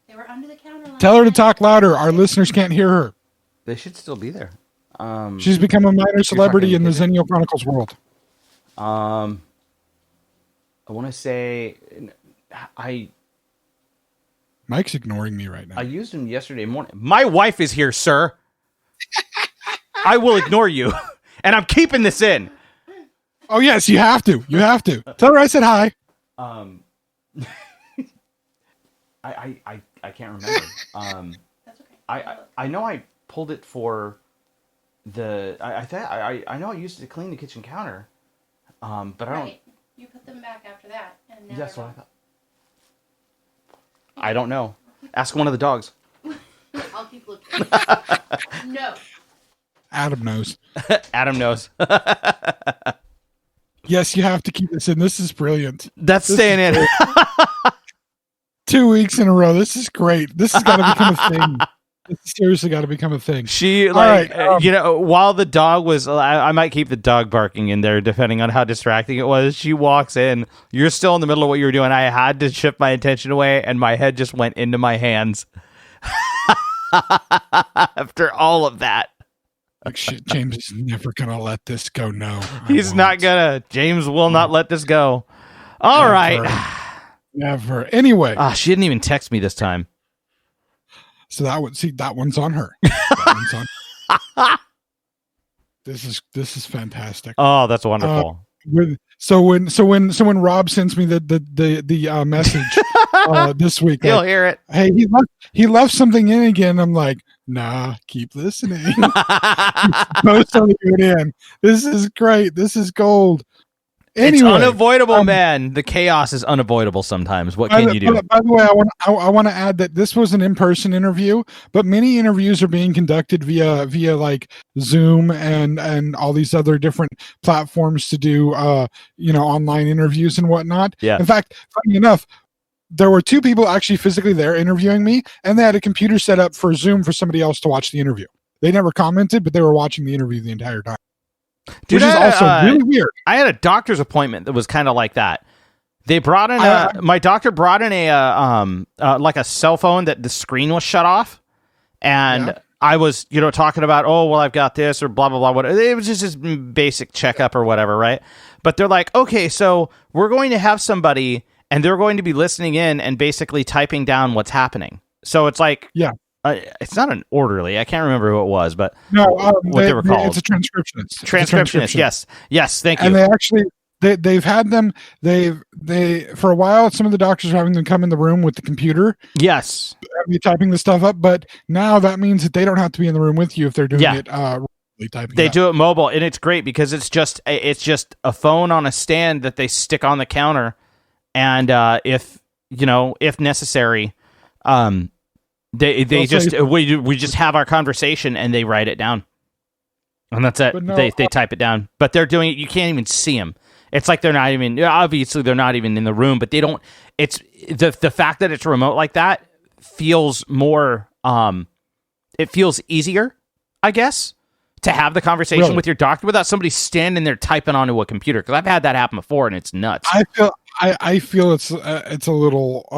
They were under the counter. Tell her to talk louder. Our listeners can't hear her. They should still be there. She's become a minor celebrity in the Xennial Chronicles world. I want to say Mike's ignoring me right now. I used him yesterday morning. My wife is here, sir. I will ignore you, and I'm keeping this in. Oh yes, you have to. You have to. Tell her I said hi. I can't remember. That's okay. I know I pulled it for the. I know I used it to clean the kitchen counter. But I don't. You put them back after that, and now That's what I thought. I don't know. Ask one of the dogs. I'll keep looking. No. Adam knows. Adam knows. Yes, you have to keep this in. This is brilliant. That's staying in. 2 weeks in a row. This is great. This has got to become a thing. This has seriously got to become a thing. She while the dog was, I might keep the dog barking in there depending on how distracting it was. She walks in. You're still in the middle of what you were doing. I had to shift my attention away, and my head just went into my hands. After all of that. Like shit, James is never gonna let this go. No, he's not gonna. James will not let this go. All right. Never. Anyway. She didn't even text me this time. So that one's on her. That one's on. This is fantastic. Oh, that's wonderful. So when Rob sends me the message this week. You'll Like, hear it. hey, he left something in again. I'm like, nah, keep listening. Post something in. This is great. This is gold. Anyway, it's unavoidable, man. The chaos is unavoidable sometimes. What can you do? By the way, I want to add that this was an in-person interview, but many interviews are being conducted via like Zoom and all these other different platforms to do online interviews and whatnot. Yeah. In fact, funny enough, there were 2 people actually physically there interviewing me, and they had a computer set up for Zoom for somebody else to watch the interview. They never commented, but they were watching the interview the entire time. Dude, which is also really weird. I had a doctor's appointment that was kind of like that. They brought in my doctor brought in a like a cell phone that the screen was shut off, and I was talking about, oh well, I've got this or blah blah blah. Whatever. It was just this basic checkup or whatever, right? But they're like, okay, so we're going to have somebody, and they're going to be listening in and basically typing down what's happening. So it's like, it's not an orderly. I can't remember who it was, but what they were called. It's a transcriptionist. Transcriptionist. Yes. Thank you. And they actually they've had them. They for a while. Some of the doctors are having them come in the room with the computer. Yes. Typing the stuff up, but now that means that they don't have to be in the room with you if they're doing it. Typing. They do it mobile, and it's great because it's just a phone on a stand that they stick on the counter, and if necessary, we just have our conversation and they write it down, and that's it. They type it down, but they're doing it. You can't even see them. It's like they're not even in the room, but they don't. It's the fact that it's remote like that feels more. It feels easier, I guess, to have the conversation with your doctor without somebody standing there typing onto a computer. Because I've had that happen before, and it's nuts. I feel it's a little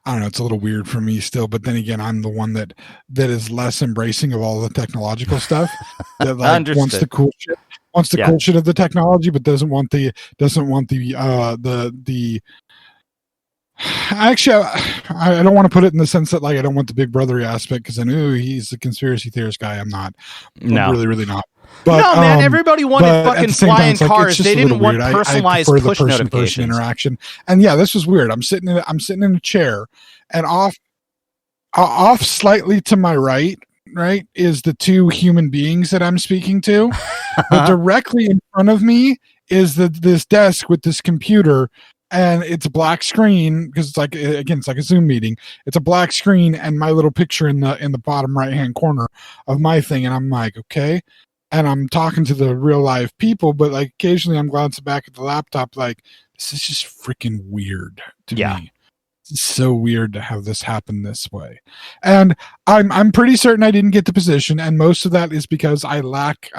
I don't know, it's a little weird for me still, but then again, I'm the one that is less embracing of all the technological stuff. That wants the cool shit, cool shit of the technology, but doesn't want the Actually, I don't want to put it in the sense that I don't want the Big Brother aspect, because I know he's a conspiracy theorist guy. I'm not. No, I'm really not. But, no, man, everybody wanted fucking flying cars. They didn't want personalized push notifications. Interaction. And this was weird. I'm sitting in a chair, and off slightly to my right is the 2 human beings that I'm speaking to. But directly in front of me is this desk with this computer. And it's a black screen because it's like a Zoom meeting. It's a black screen and my little picture in the bottom right hand corner of my thing. And I'm like, okay. And I'm talking to the real live people, but occasionally I'm glancing back at the laptop. This is just freaking weird to me. It's so weird to have this happen this way. And I'm pretty certain I didn't get the position, and most of that is because I lack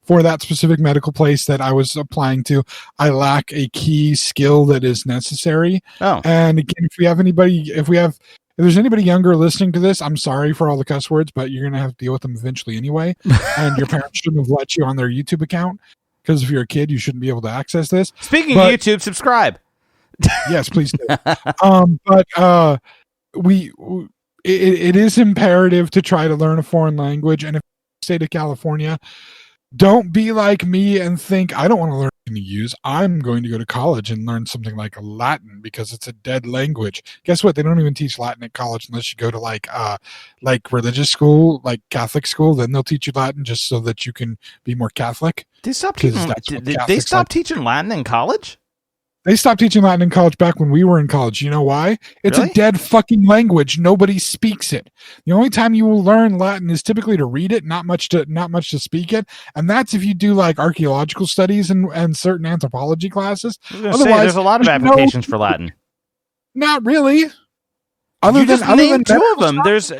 for that specific medical place that I was applying to, I lack a key skill that is necessary. And again, if there's anybody younger listening to this, I'm sorry for all the cuss words, but you're gonna have to deal with them eventually anyway. And your parents shouldn't have let you on their YouTube account, because if you're a kid, you shouldn't be able to access this. Speaking of YouTube, subscribe. Yes, please do. But it is imperative to try to learn a foreign language. And if you state of California, don't be like me and think, I don't want to learn to use. I'm going to go to college and learn something like Latin because it's a dead language. Guess what? They don't even teach Latin at college unless you go to like religious school, like Catholic school. Then they'll teach you Latin just so that you can be more Catholic. They stopped teaching Latin in college? They stopped teaching Latin in college back when we were in college. You know why? It's a dead fucking language. Nobody speaks it. The only time you will learn Latin is typically to read it, not much to speak it. And that's if you do like archaeological studies and certain anthropology classes. Otherwise, there's a lot of applications for Latin. Not really. Other than 2 of them. There's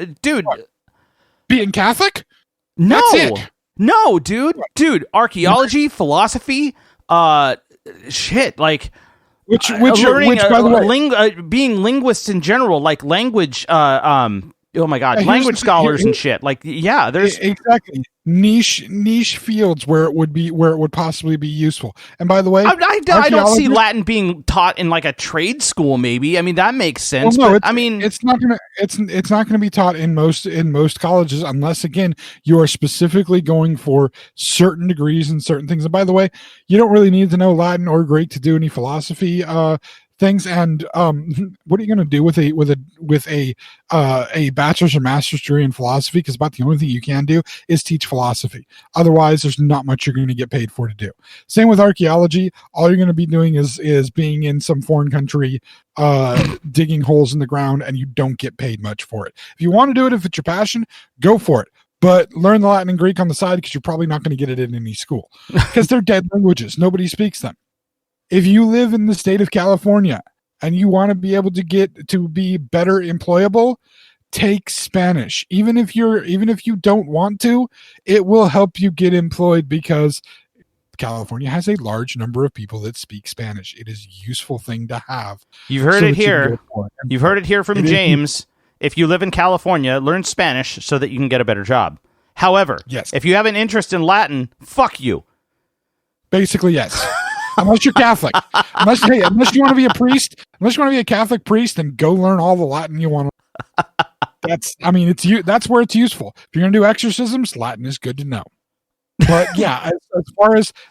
being Catholic? No. That's it. No, dude, archaeology, philosophy, shit, Which by the way, being linguists in general, like language, language scholars and shit. There's exactly niche fields where it would possibly be useful. And by the way, I don't see Latin being taught in like a trade school. Maybe, I mean, that makes sense. Well, no, it's not gonna be taught in most colleges unless, again, you are specifically going for certain degrees and certain things. And by the way, you don't really need to know Latin or Greek to do any philosophy things. And what are you going to do with a bachelor's or master's degree in philosophy? Because about the only thing you can do is teach philosophy. Otherwise, there's not much you're going to get paid for to do. Same with archaeology. All you're going to be doing is being in some foreign country, digging holes in the ground, and you don't get paid much for it. If you want to do it, if it's your passion, go for it. But learn the Latin and Greek on the side, because you're probably not going to get it in any school, because they're dead languages. Nobody speaks them. If you live in the state of California and you want to be able to get to be better employable, take Spanish. Even if you don't want to, it will help you get employed, because California has a large number of people that speak Spanish. It is a useful thing to have. You've heard it here. You've heard it here from James. If you live in California, learn Spanish so that you can get a better job. However, yes, if you have an interest in Latin, fuck you. Basically, yes. Unless you're Catholic. Unless you want to be a priest, unless you want to be a Catholic priest, then go learn all the Latin you want to. That's where it's useful. If you're going to do exorcisms, Latin is good to know. But yeah,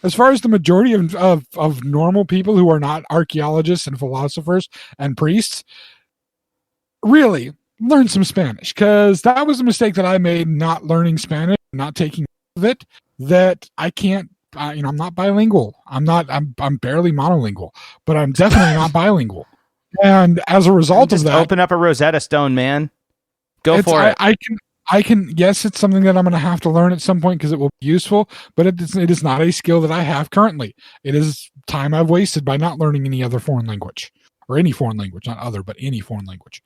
as far as the majority of normal people who are not archaeologists and philosophers and priests, really learn some Spanish, because that was a mistake that I made, not learning Spanish, not taking of it, that I can't. I'm not bilingual. I'm barely monolingual, but I'm definitely not bilingual. And as a result of that, open up a Rosetta Stone, man. Go for it. I can. Yes, it's something that I'm going to have to learn at some point, because it will be useful. But it is not a skill that I have currently. It is time I've wasted by not learning any other foreign language. Or any foreign language, not other, but any foreign language.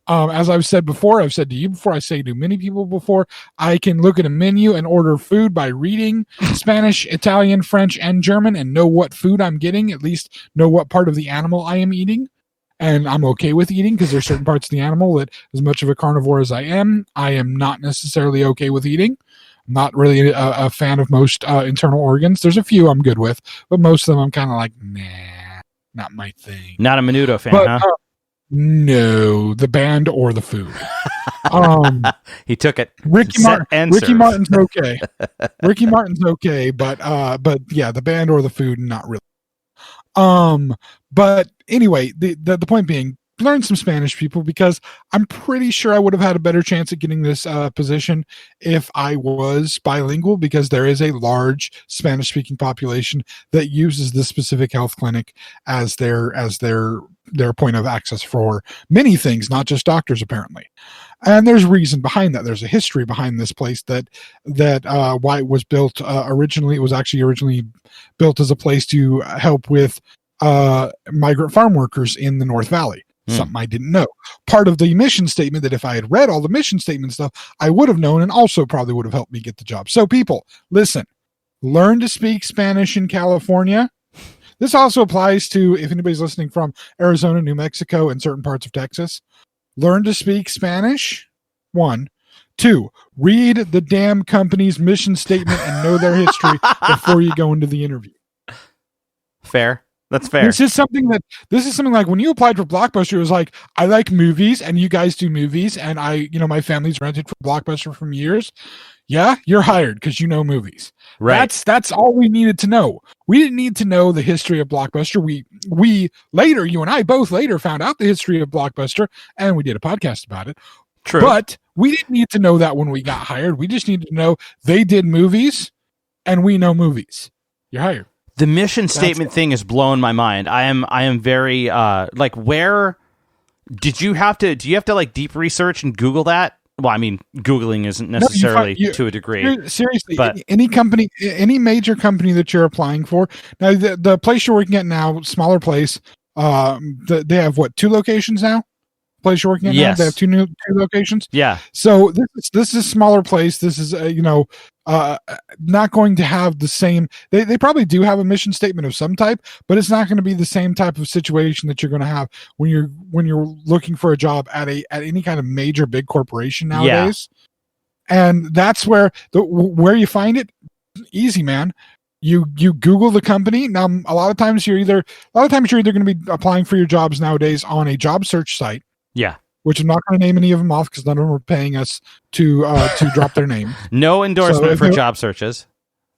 As I've said before, I've said to you before, I say to many people before, I can look at a menu and order food by reading Spanish, Italian, French, and German, and know what food I'm getting, at least know what part of the animal I am eating. And I'm okay with eating, because there's certain parts of the animal that, as much of a carnivore as I am not necessarily okay with eating. I'm not really a fan of most internal organs. There's a few I'm good with, but most of them I'm kind of like, nah. Not my thing. Not a Menudo fan, but, huh? No, the band or the food. He took it. Ricky Martin's okay. Ricky Martin's okay, but yeah, the band or the food, not really. But anyway, the point being, learn some Spanish, people, because I'm pretty sure I would have had a better chance at getting this position if I was bilingual, because there is a large Spanish speaking population that uses this specific health clinic as their point of access for many things, not just doctors, apparently. And there's reason behind that. There's a history behind this place that why it was built originally. It was actually originally built as a place to help with migrant farm workers in the North Valley. Something I didn't know. Part of the mission statement, that if I had read all the mission statement stuff, I would have known, and also probably would have helped me get the job. So people, listen, learn to speak Spanish in California. This also applies to, if anybody's listening from Arizona, New Mexico, and certain parts of Texas. Learn to speak Spanish. 1. 2, read the damn company's mission statement and know their history before you go into the interview. Fair. That's fair. This is something like when you applied for Blockbuster, it was like, I like movies and you guys do movies, and my family's rented for Blockbuster for years. Yeah, you're hired because you know movies. Right. That's all we needed to know. We didn't need to know the history of Blockbuster. We later, you and I both later found out the history of Blockbuster, and we did a podcast about it. True. But we didn't need to know that when we got hired. We just needed to know they did movies and we know movies. You're hired. The mission statement thing is blowing my mind. I am very where do you have to like deep research and Google that? Well, I mean, Googling isn't necessarily to a degree. Seriously, but any company, any major company that you're applying for. Now, the place you're working at now, smaller place, they have what, 2 locations now? Place you're working at now? They have 2 locations? Yeah. So this is a smaller place. This is, not going to have the same, they probably do have a mission statement of some type, but it's not going to be the same type of situation that you're going to have when you're looking for a job at any kind of major big corporation nowadays. Yeah. And that's where you find it easy, man. You Google the company. Now, a lot of times you're either going to be applying for your jobs nowadays on a job search site. Yeah. Which I'm not going to name any of them off because none of them are paying us to drop their name. No endorsement for job searches.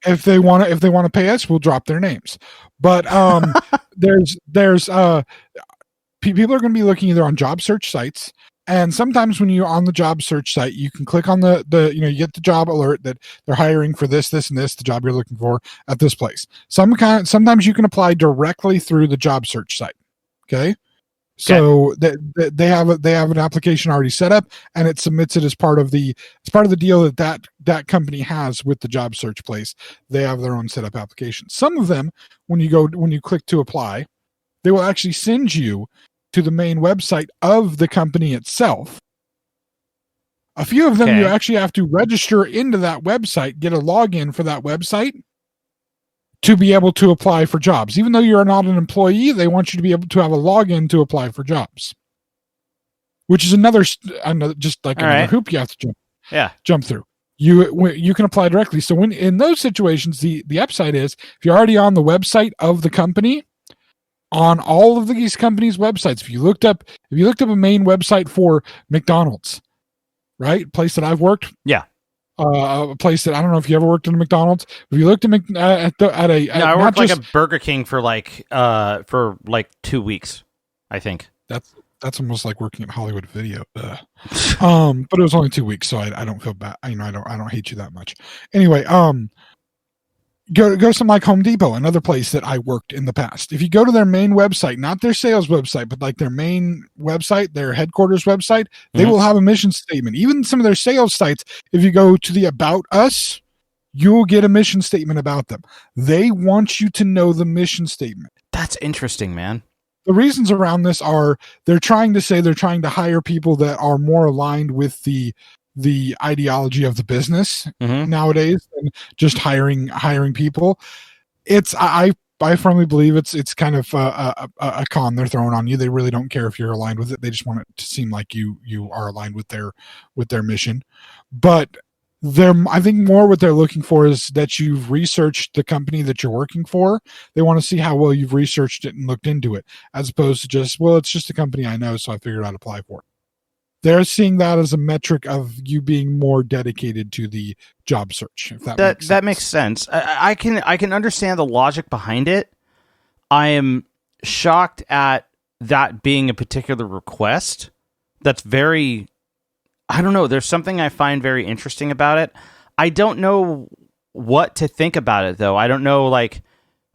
If they want to pay us, we'll drop their names. But there's people are going to be looking either on job search sites, and sometimes when you're on the job search site, you can click on the you get the job alert that they're hiring for this, and this, the job you're looking for at this place. Sometimes you can apply directly through the job search site. Okay. So they have an application already set up, and it submits it as part of the deal that company has with the job search place. They have their own set up application. Some of them, when you click to apply, they will actually send you to the main website of the company itself. A few of them you actually have to register into that website, get a login for that website to be able to apply for jobs. Even though you're not an employee, they want you to be able to have a login to apply for jobs, which is another hoop you have to jump through. You can apply directly. So when in those situations, the upside is if you're already on the website of the company, on all of these companies' websites, if you looked up a main website for McDonald's, right? Place that I've worked. Yeah. A place that I don't know if you ever worked in a McDonald's. If you looked at I worked like a Burger King for like 2 weeks, I think. That's almost like working at Hollywood Video. But it was only 2 weeks, so I don't feel bad. I don't hate you that much. Anyway, go to something like Home Depot, another place that I worked in the past. If you go to their main website, not their sales website, but like their main website, their headquarters website, they will have a mission statement. Even some of their sales sites, if you go to the About Us, you'll get a mission statement about them. They want you to know the mission statement. That's interesting, man. The reasons around this are they're trying to hire people that are more aligned with the ideology of the business nowadays than just hiring people. I firmly believe it's kind of a con they're throwing on you. They really don't care if you're aligned with it. They just want it to seem like you are aligned with their mission. But I think more what they're looking for is that you've researched the company that you're working for. They want to see how well you've researched it and looked into it, as opposed to just, well, it's just a company I know, so I figured I'd apply for it. They're seeing that as a metric of you being more dedicated to the job search. If that makes sense. I can understand the logic behind it. I am shocked at that being a particular request. That's very, I don't know. There's something I find very interesting about it. I don't know what to think about it, though. I don't know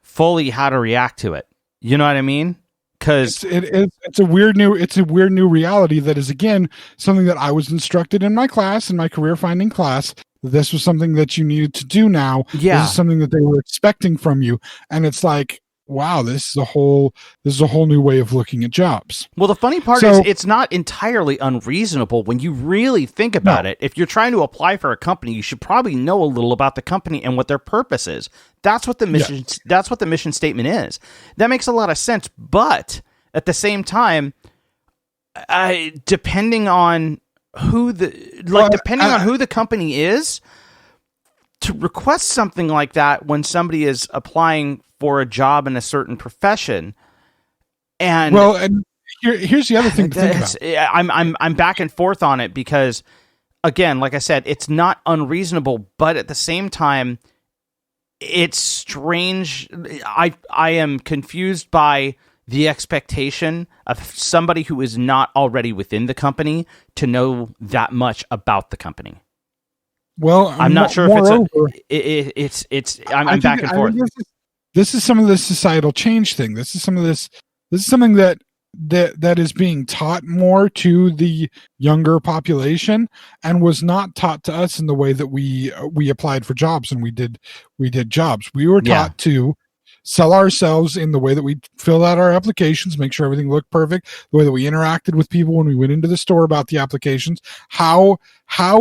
fully how to react to it. You know what I mean? Because it's a weird new reality that is, again, something that I was instructed in my class, in my career finding class. This was something that you needed to do now. Yeah. This is something that they were expecting from you. And it's like, wow, this is a whole new way of looking at jobs. Well, the funny part is it's not entirely unreasonable when you really think about it. If you're trying to apply for a company, you should probably know a little about the company and what their purpose is. That's what the mission that's what the mission statement is. That makes a lot of sense, but at the same time, depending on who the company is, to request something like that when somebody is applying for a job in a certain profession, and here's the other thing to think about. I'm back and forth on it because, again, like I said, it's not unreasonable, but at the same time, it's strange. I am confused by the expectation of somebody who is not already within the company to know that much about the company. Well, I'm not sure if I'm back and forth. This is some of the societal change thing. This is something that is being taught more to the younger population and was not taught to us in the way that we applied for jobs and we did jobs. We were taught to sell ourselves in the way that we filled out our applications, make sure everything looked perfect, the way that we interacted with people when we went into the store about the applications, how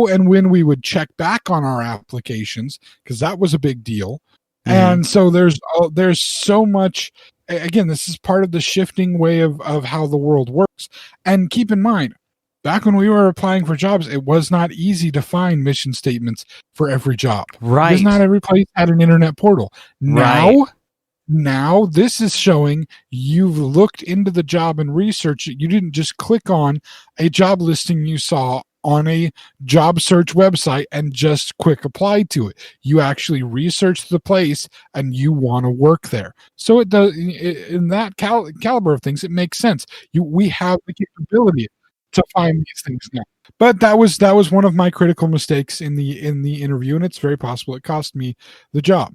and when we would check back on our applications, because that was a big deal. And so there's so much. Again, this is part of the shifting way of how the world works. And keep in mind, back when we were applying for jobs, it was not easy to find mission statements for every job. Right. Because not every place had an internet portal. Now this is showing you've looked into the job and researched it. You didn't just click on a job listing you saw on a job search website and just quick apply to it. You actually research the place and you want to work there. So it does, in that caliber of things, it makes sense. We have the capability to find these things now. But that was one of my critical mistakes in the interview, and it's very possible it cost me the job.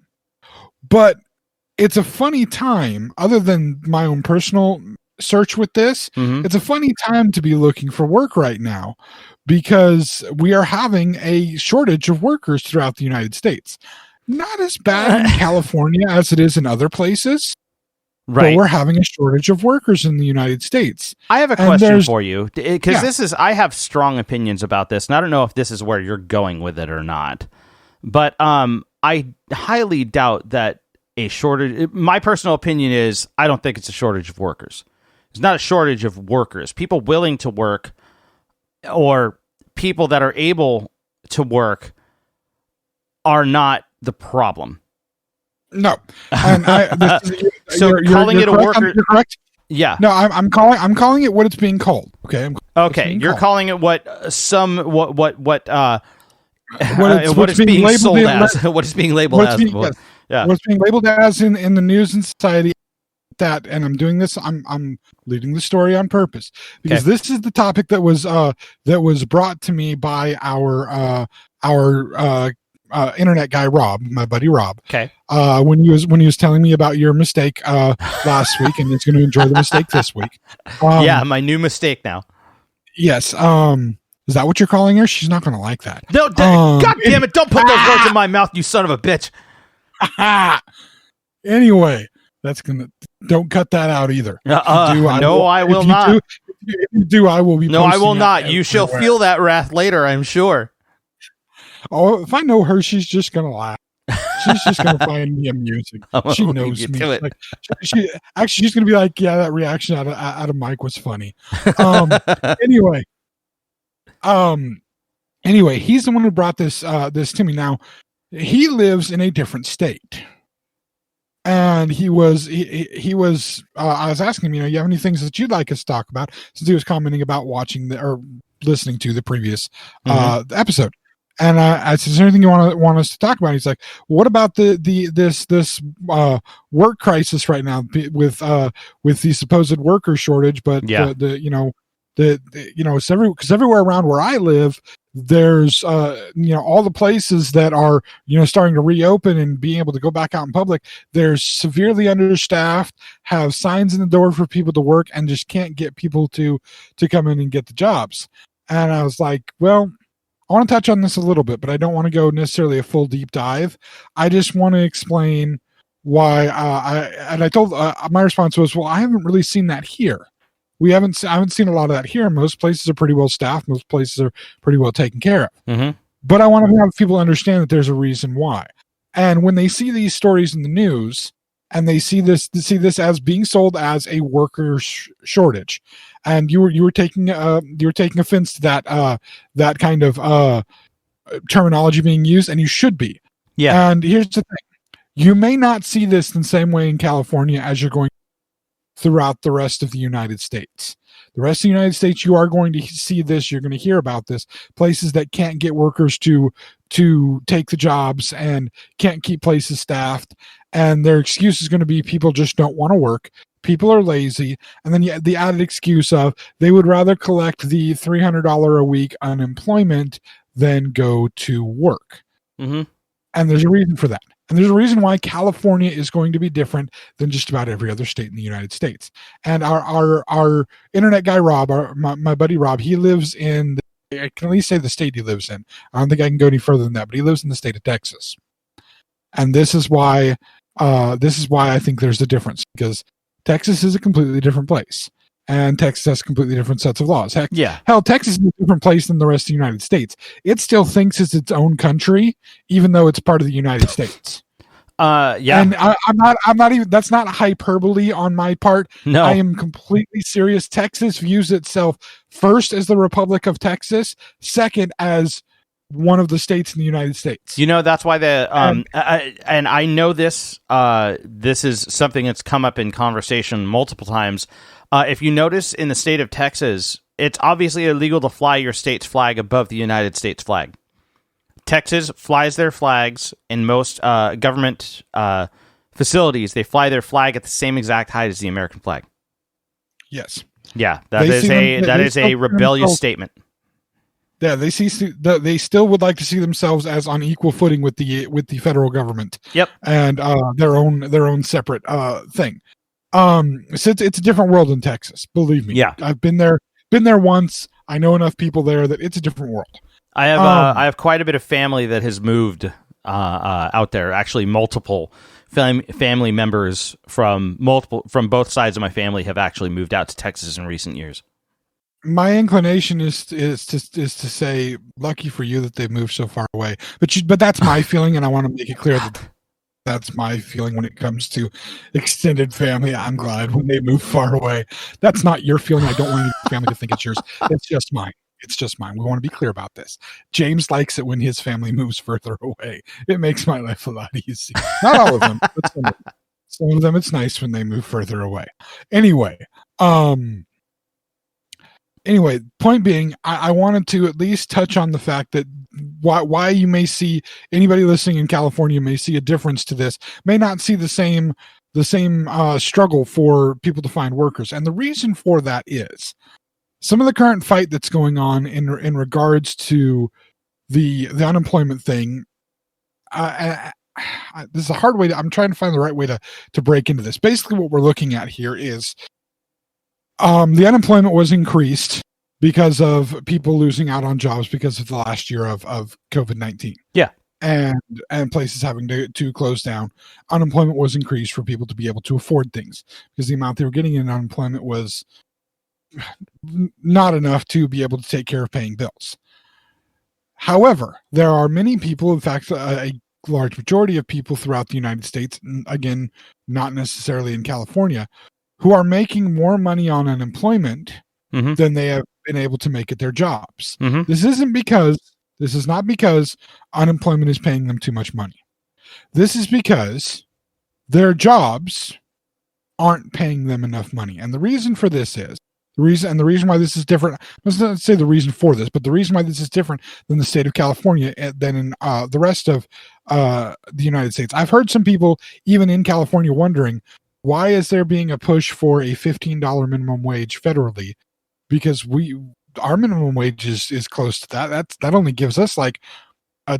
But it's a funny time, other than my own personal search with this. It's a funny time to be looking for work right now, because we are having a shortage of workers throughout the United States. Not as bad in California as it is in other places. Right. But we're having a shortage of workers in the United States. I have a question for you, because I have strong opinions about this, and I don't know if this is where you're going with it or not. But I highly doubt that a shortage. My personal opinion is I don't think it's a shortage of workers. It's not a shortage of workers. People willing to work, or people that are able to work, are not the problem. No, and so calling it a worker, you're correct. Yeah. No, I'm calling it what it's being called. Okay. Okay. You're calling it what is being sold as. What is being labeled as. Yeah. What's being labeled as in the news and society. That, and I'm doing this. I'm leading the story on purpose, because this is the topic that was brought to me by our internet guy Rob, my buddy Rob. Okay. When he was telling me about your mistake last week, and he's going to enjoy the mistake this week. Yeah, my new mistake now. Yes. Is that what you're calling her? She's not going to like that. No, God damn it! Don't put those words in my mouth, you son of a bitch. Anyway, don't cut that out either. I will not. If you do, I will be. No, I will not. You shall feel that wrath later, I'm sure. Oh, if I know her, she's just gonna laugh. She's just gonna find me amusing. She knows me. Like, she's gonna be like, "Yeah, that reaction out of Mike was funny." Anyway, he's the one who brought this to me. Now, he lives in a different state. And he was I was asking him, you have any things that you'd like us to talk about, since he was commenting about watching or listening to the previous episode. And I said, is there anything you want us to talk about? He's like, what about this work crisis right now with the supposed worker shortage? But it's everywhere around where I live, there's all the places that are starting to reopen and being able to go back out in public, they're severely understaffed, have signs in the door for people to work, and just can't get people to come in and get the jobs. And I was like, well, I want to touch on this a little bit, but I don't want to go necessarily a full deep dive. I just want to explain why I told my response was, well, I haven't really seen that here. I haven't seen a lot of that here. Most places are pretty well staffed. Most places are pretty well taken care of. But I want to have people understand that there's a reason why. And when they see these stories in the news, and they see this as being sold as a worker shortage, and you were taking offense to that kind of terminology being used, and you should be. Yeah. And here's the thing: you may not see this in the same way in California as you're going throughout the rest of the United States. The rest of the United States, you are going to see this. You're going to hear about this. Places that can't get workers to take the jobs and can't keep places staffed. And their excuse is going to be people just don't want to work. People are lazy. And then the added excuse of they would rather collect the $300 a week unemployment than go to work. And there's a reason for that. And there's a reason why California is going to be different than just about every other state in the United States. And our internet guy, Rob, my buddy Rob, he lives in, I can at least say the state he lives in. I don't think I can go any further than that, but he lives in the state of Texas. And this is why I think there's a difference, because Texas is a completely different place. And Texas has completely different sets of laws. Hell, Texas is a different place than the rest of the United States. It still thinks it's its own country, even though it's part of the United States. And I'm not even. That's not hyperbole on my part. No, I am completely serious. Texas views itself first as the Republic of Texas, second as one of the states in the United States. That's why and I know this. This is something that's come up in conversation multiple times. If you notice in the state of Texas, it's obviously illegal to fly your state's flag above the United States flag. Texas flies their flags in most government facilities. They fly their flag at the same exact height as the American flag. Yes. Yeah, that is a rebellious statement. Yeah, they still would like to see themselves as on equal footing with the federal government. Yep. And their own separate thing. So it's a different world in Texas, believe me. Yeah. I've been there once. I know enough people there that it's a different world. I have quite a bit of family that has moved out there. Actually, multiple family members from both sides of my family have actually moved out to Texas in recent years. My inclination is to say, lucky for you that they've moved so far away. But that's my feeling, and I want to make it clear that that's my feeling when it comes to extended family. I'm glad when they move far away. That's not your feeling. I don't want any family to think it's yours. It's just mine. It's just mine. We want to be clear about this. James likes it when his family moves further away. It makes my life a lot easier. Not all of them, but some of them it's nice when they move further away. Anyway, point being, I wanted to at least touch on the fact that why you may see anybody listening in California may see a difference to this, may not see the same struggle for people to find workers. And the reason for that is some of the current fight that's going on in regards to the unemployment thing. This is a hard way I'm trying to find the right way to break into this. Basically, what we're looking at here is the unemployment was increased because of people losing out on jobs because of the last year of COVID-19. Yeah. And places having to close down. Unemployment was increased for people to be able to afford things because the amount they were getting in unemployment was not enough to be able to take care of paying bills. However, there are many people, in fact, a large majority of people throughout the United States, again, not necessarily in California, who are making more money on unemployment than they have been able to make at their jobs. This is not because unemployment is paying them too much money. This is because their jobs aren't paying them enough money. And the reason for this is, the reason why this is different, let's not say the reason for this, but the reason why this is different than the state of California than in the rest of the United States. I've heard some people, even in California, wondering, why is there being a push for a $15 minimum wage federally? Because our minimum wage is close to that. That only gives us like a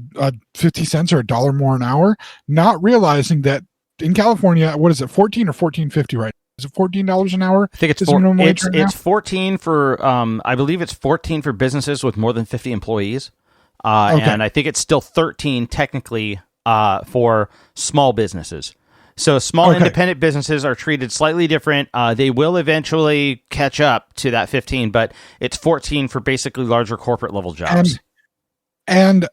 50 cents or $1 more an hour, not realizing that in California, what is it, 14 or 14.50 right now? Is it $14 an hour? I think it's 14 for I believe it's 14 for businesses with more than 50 employees. Okay. And I think it's still 13 technically for small businesses. So small independent businesses are treated slightly different. They will eventually catch up to that 15, but it's 14 for basically larger corporate level jobs. And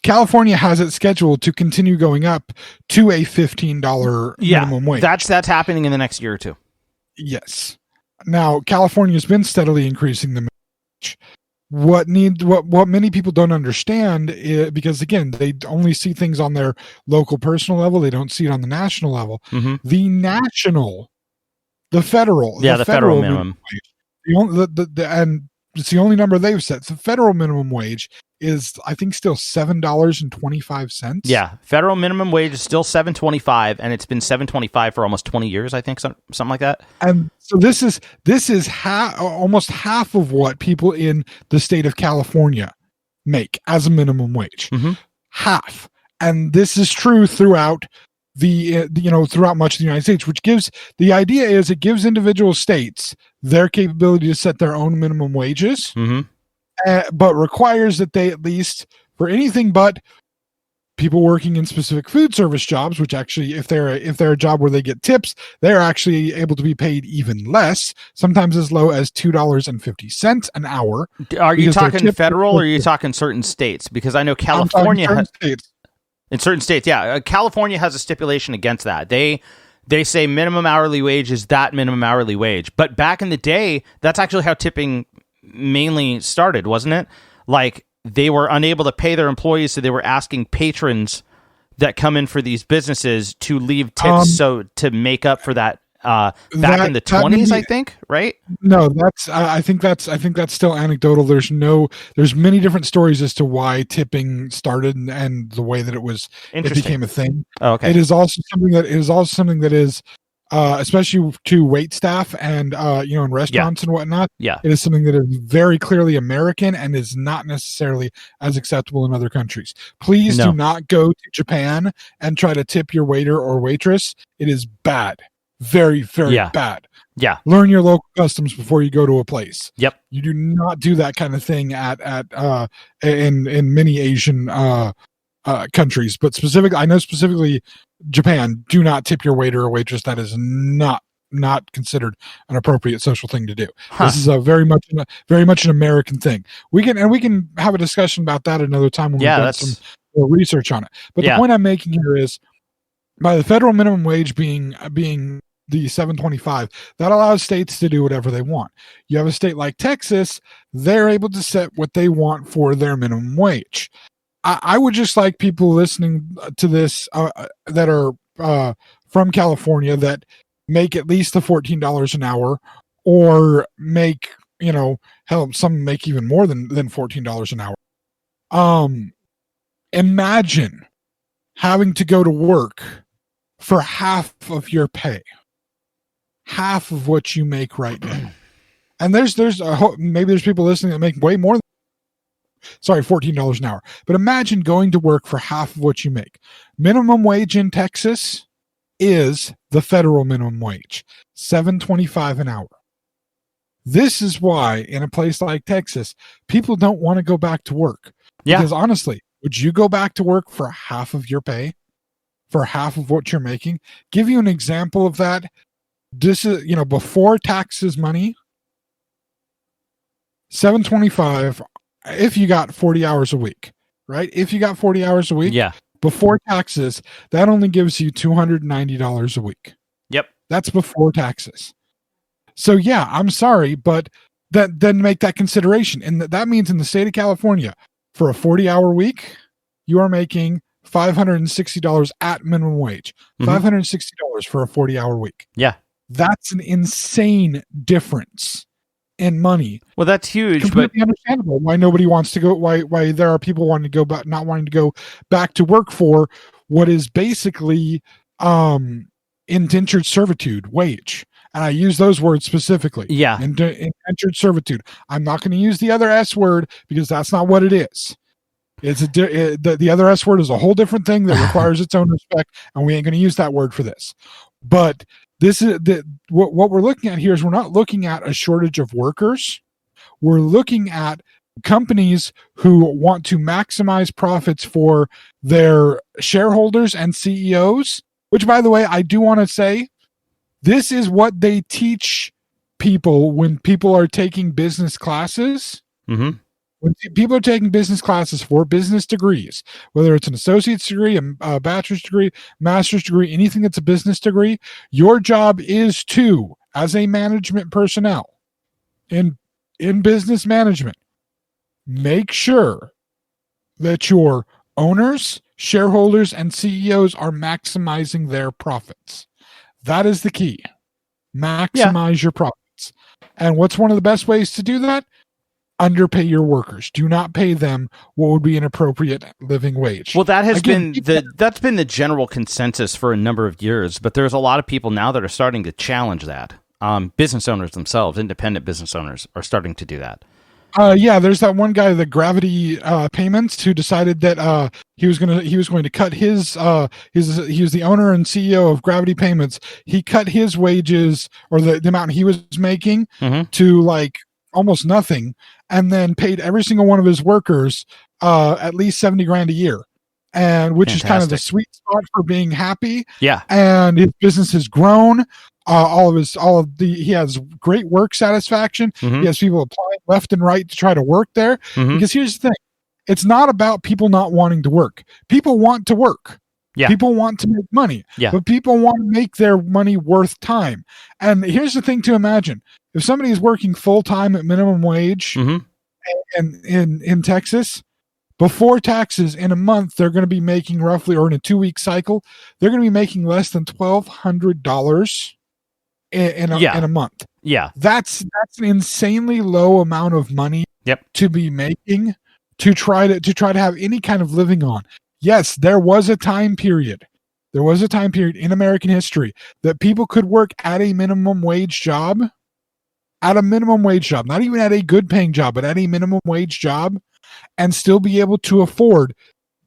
California has it scheduled to continue going up to a $15 minimum wage. That's happening in the next year or two. Yes. Now, California's been steadily increasing the minimum wage. What many people don't understand is, because again, they only see things on their local personal level, they don't see it on the national level. The federal minimum wage. And it's the only number they've set. The federal minimum wage is, I think, still $7.25. Yeah, federal minimum wage is still $7.25, and it's been $7.25 for almost 20 years, I think, something like that. And so this is almost half of what people in the state of California make as a minimum wage. Half, and this is true throughout throughout much of the United States, which gives the idea is it gives individual states their capability to set their own minimum wages. But requires that they, at least for anything but people working in specific food service jobs, which actually, if they're a job where they get tips, they're actually able to be paid even less, sometimes as low as $2.50 an hour. Are you talking federal or are you talking certain states? Because I know California has in certain states. Yeah, California has a stipulation against that. They say minimum hourly wage is that minimum hourly wage. But back in the day, that's actually how tipping mainly started, wasn't it? Like, they were unable to pay their employees, so they were asking patrons that come in for these businesses to leave tips so to make up for that back in the That may 20s, be- I think, right? No, I think that's still anecdotal. There's many different stories as to why tipping started and the way that it Interesting. became a thing. Oh, okay. It is also something that is especially to wait staff and in restaurants and whatnot. Yeah. It is something that is very clearly American and is not necessarily as acceptable in other countries. Please No. do not go to Japan and try to tip your waiter or waitress. It is bad. Very, very bad. Yeah. Learn your local customs before you go to a place. Yep. You do not do that kind of thing in many Asian countries, but specifically Japan. Do not tip your waiter or waitress. That is not considered an appropriate social thing to do. Huh. This is a very much an American thing. We can have a discussion about that another time when we've done some more research on it. But the point I'm making here is, by the federal minimum wage being the $7.25, that allows states to do whatever they want. You have a state like Texas, they're able to set what they want for their minimum wage. I would just like people listening to this that are from California that make at least the $14 an hour, or make, hell, some make even more than $14 an hour. Imagine having to go to work for half of your pay, half of what you make right now. And maybe there's people listening that make way more than $14 an hour. But imagine going to work for half of what you make. Minimum wage in Texas is the federal minimum wage, $7.25 an hour. This is why in a place like Texas, people don't want to go back to work. Yeah. Because honestly, would you go back to work for half of your pay? For half of what you're making? Give you an example of that. This is, before taxes money, $7.25 if you got 40 hours a week, right? If you got 40 hours a week, before taxes, that only gives you $290 a week. Yep. That's before taxes. So yeah, I'm sorry, but then make that consideration. And that means in the state of California, for a 40-hour week, you are making $560 at minimum wage. $560 for a 40-hour week. Yeah. That's an insane difference in money. Well, that's huge, completely understandable why nobody wants to go, why there are people wanting to go back, not wanting to go back to work for what is basically indentured servitude wage. And I use those words specifically. Yeah. Indentured servitude. I'm not going to use the other S word because that's not what it is. It's the other S word is a whole different thing that requires its own respect, and we ain't going to use that word for this. But this is what we're looking at here is we're not looking at a shortage of workers. We're looking at companies who want to maximize profits for their shareholders and CEOs, which, by the way, I do want to say, this is what they teach people when people are taking business classes. Mm-hmm. When people are taking business classes for business degrees, whether it's an associate's degree, a bachelor's degree, master's degree, anything that's a business degree, your job is to, as a management personnel in business management, make sure that your owners, shareholders, and CEOs are maximizing their profits. That is the key. Maximize your profits. And what's one of the best ways to do that? Underpay your workers. Do not pay them what would be an appropriate living wage. Well, that has been the general consensus for a number of years, but there's a lot of people now that are starting to challenge that. Business owners themselves, independent business owners, are starting to do that. There's that one guy, the Gravity Payments, who decided that he was going to cut he was the owner and CEO of Gravity Payments. He cut his wages, or the amount he was making, to like almost nothing, and then paid every single one of his workers at least $70,000 a year, and which is kind of the sweet spot for being happy. Yeah. And his business has grown. He has great work satisfaction. He has people applying left and right to try to work there. Because here's the thing, it's not about people not wanting to work. People want to work. Yeah. People want to make money. Yeah. But people want to make their money worth time. And here's the thing to imagine. If somebody is working full time at minimum wage in Texas, before taxes, in a month, they're going to be making roughly, or in a 2-week cycle, they're going to be making less than $1,200 in Yeah. a month. Yeah. That's an insanely low amount of money Yep. to be making to try to have any kind of living on. Yes, there was a time period. There was a time period in American history that people could work at a minimum wage job, not even at a good paying job, but at a minimum wage job, and still be able to afford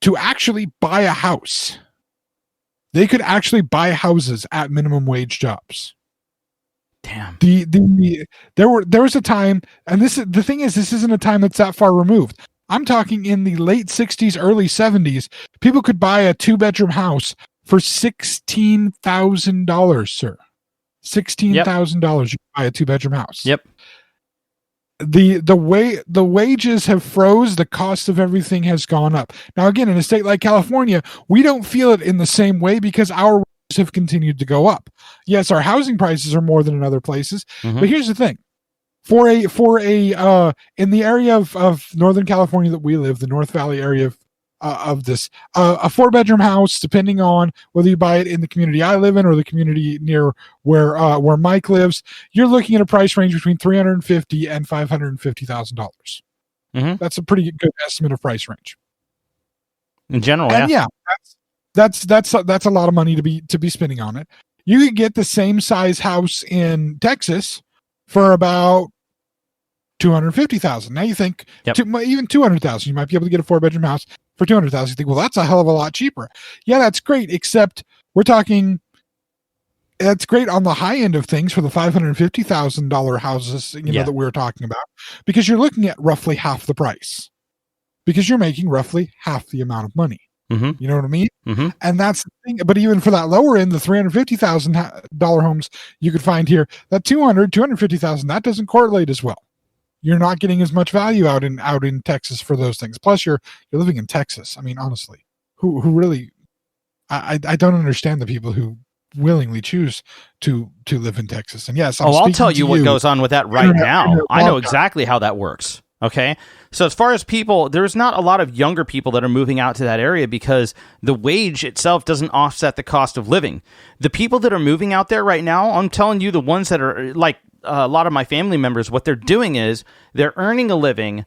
to actually buy a house. They could actually buy houses at minimum wage jobs. Damn. There was a time, and this isn't a time that's that far removed. I'm talking in the late 60s, early 70s. People could buy a 2-bedroom house for $16,000, sir. $16,000 you can buy a 2-bedroom house. Yep. The wages have froze, the cost of everything has gone up. Now again, in a state like California, we don't feel it in the same way because our wages have continued to go up. Yes, our housing prices are more than in other places, but here's the thing. For a in the area of Northern California that we live, the North Valley area of this, a 4-bedroom house, depending on whether you buy it in the community I live in or the community near where Mike lives, you're looking at a price range between $350,000 and $550,000. That's a pretty good estimate of price range in general. And that's a lot of money to be spending on it. You could get the same size house in Texas for about $250,000. Now you think even $200,000, you might be able to get a 4-bedroom house for $200,000. You think, well, that's a hell of a lot cheaper. Yeah, that's great. Except we're talking, that's great on the high end of things for the $550,000 houses, that we were talking about, because you're looking at roughly half the price, because you're making roughly half the amount of money. You know what I mean? And that's the thing. But even for that lower end, the $350,000 homes you could find here, that $250,000, that doesn't correlate as well. You're not getting as much value out in Texas for those things. Plus, you're living in Texas. I mean, honestly, who really? I don't understand the people who willingly choose to live in Texas. And yes, I'll tell you what goes on with that right now. I know exactly how that works. Okay. So as far as people, there's not a lot of younger people that are moving out to that area because the wage itself doesn't offset the cost of living. The people that are moving out there right now, I'm telling you, the ones that are like a lot of my family members, what they're doing is they're earning a living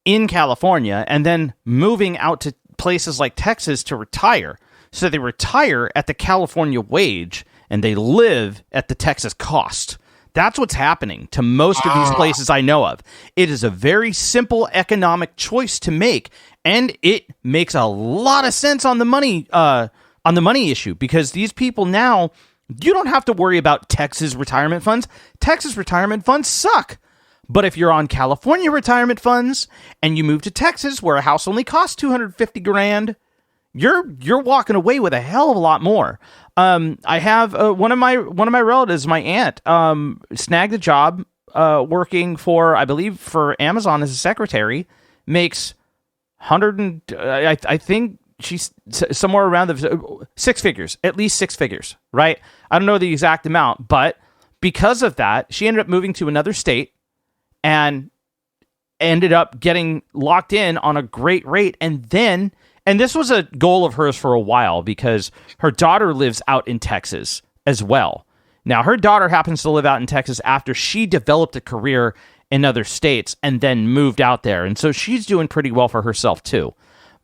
in California and then moving out to places like Texas to retire. So they retire at the California wage and they live at the Texas cost. That's what's happening to most of these places I know of. It is a very simple economic choice to make, and it makes a lot of sense on the money issue, because these people now, you don't have to worry about Texas retirement funds. Texas retirement funds suck. But if you're on California retirement funds and you move to Texas where a house only costs $250,000, you're walking away with a hell of a lot more. I have one of my relatives, my aunt, snagged a job working for, I believe, for Amazon as a secretary. Makes I think she's somewhere around the 6 figures, at least 6 figures, right? I don't know the exact amount, but because of that, she ended up moving to another state and ended up getting locked in on a great rate, and this was a goal of hers for a while because her daughter lives out in Texas as well. Now, her daughter happens to live out in Texas after she developed a career in other states and then moved out there. And so she's doing pretty well for herself too.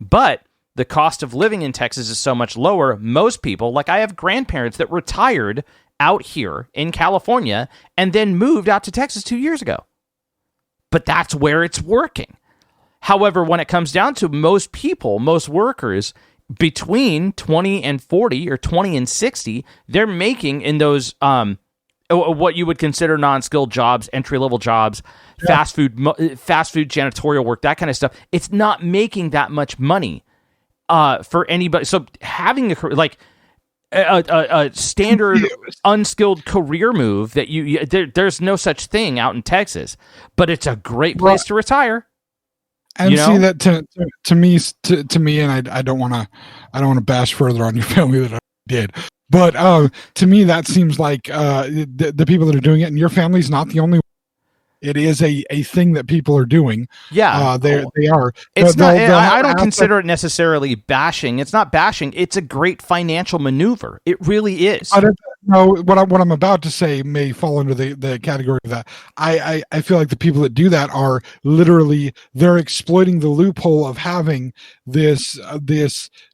But the cost of living in Texas is so much lower. Most people, like I have grandparents that retired out here in California and then moved out to Texas 2 years ago. But that's where it's working. However, when it comes down to most people, most workers, between 20 and 40 or 20 and 60, they're making in those what you would consider non-skilled jobs, entry-level jobs, fast food janitorial work, that kind of stuff. It's not making that much money for anybody. So having a standard unskilled career move that there's no such thing out in Texas, but it's a great place to retire. And see that to me, and I don't want to bash further on your family that I did, but to me that seems like the people that are doing it, and your family's not the only one. It is a thing that people are doing. Yeah, they are. It's not. I don't consider it necessarily bashing. It's not bashing. It's a great financial maneuver. It really is. no, what I'm about to say may fall under the category of that. I feel like the people that do that are literally, they're exploiting the loophole of having this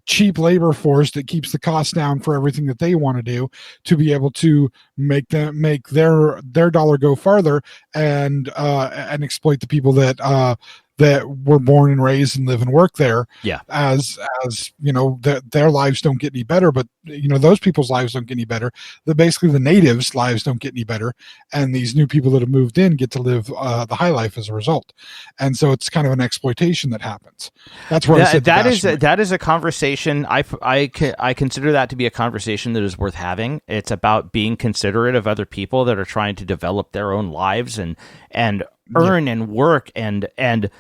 cheap labor force that keeps the cost down for everything that they want to be able to make their dollar go farther, and exploit the people that were born and raised and live and work there. Yeah. As you know, their lives don't get any better, but you know, those people's lives don't get any better. Basically the natives' lives don't get any better, and these new people that have moved in get to live the high life as a result. And so it's kind of an exploitation that happens. That's where that is a conversation. I consider that to be a conversation that is worth having. It's about being considerate of other people that are trying to develop their own lives and earn and work and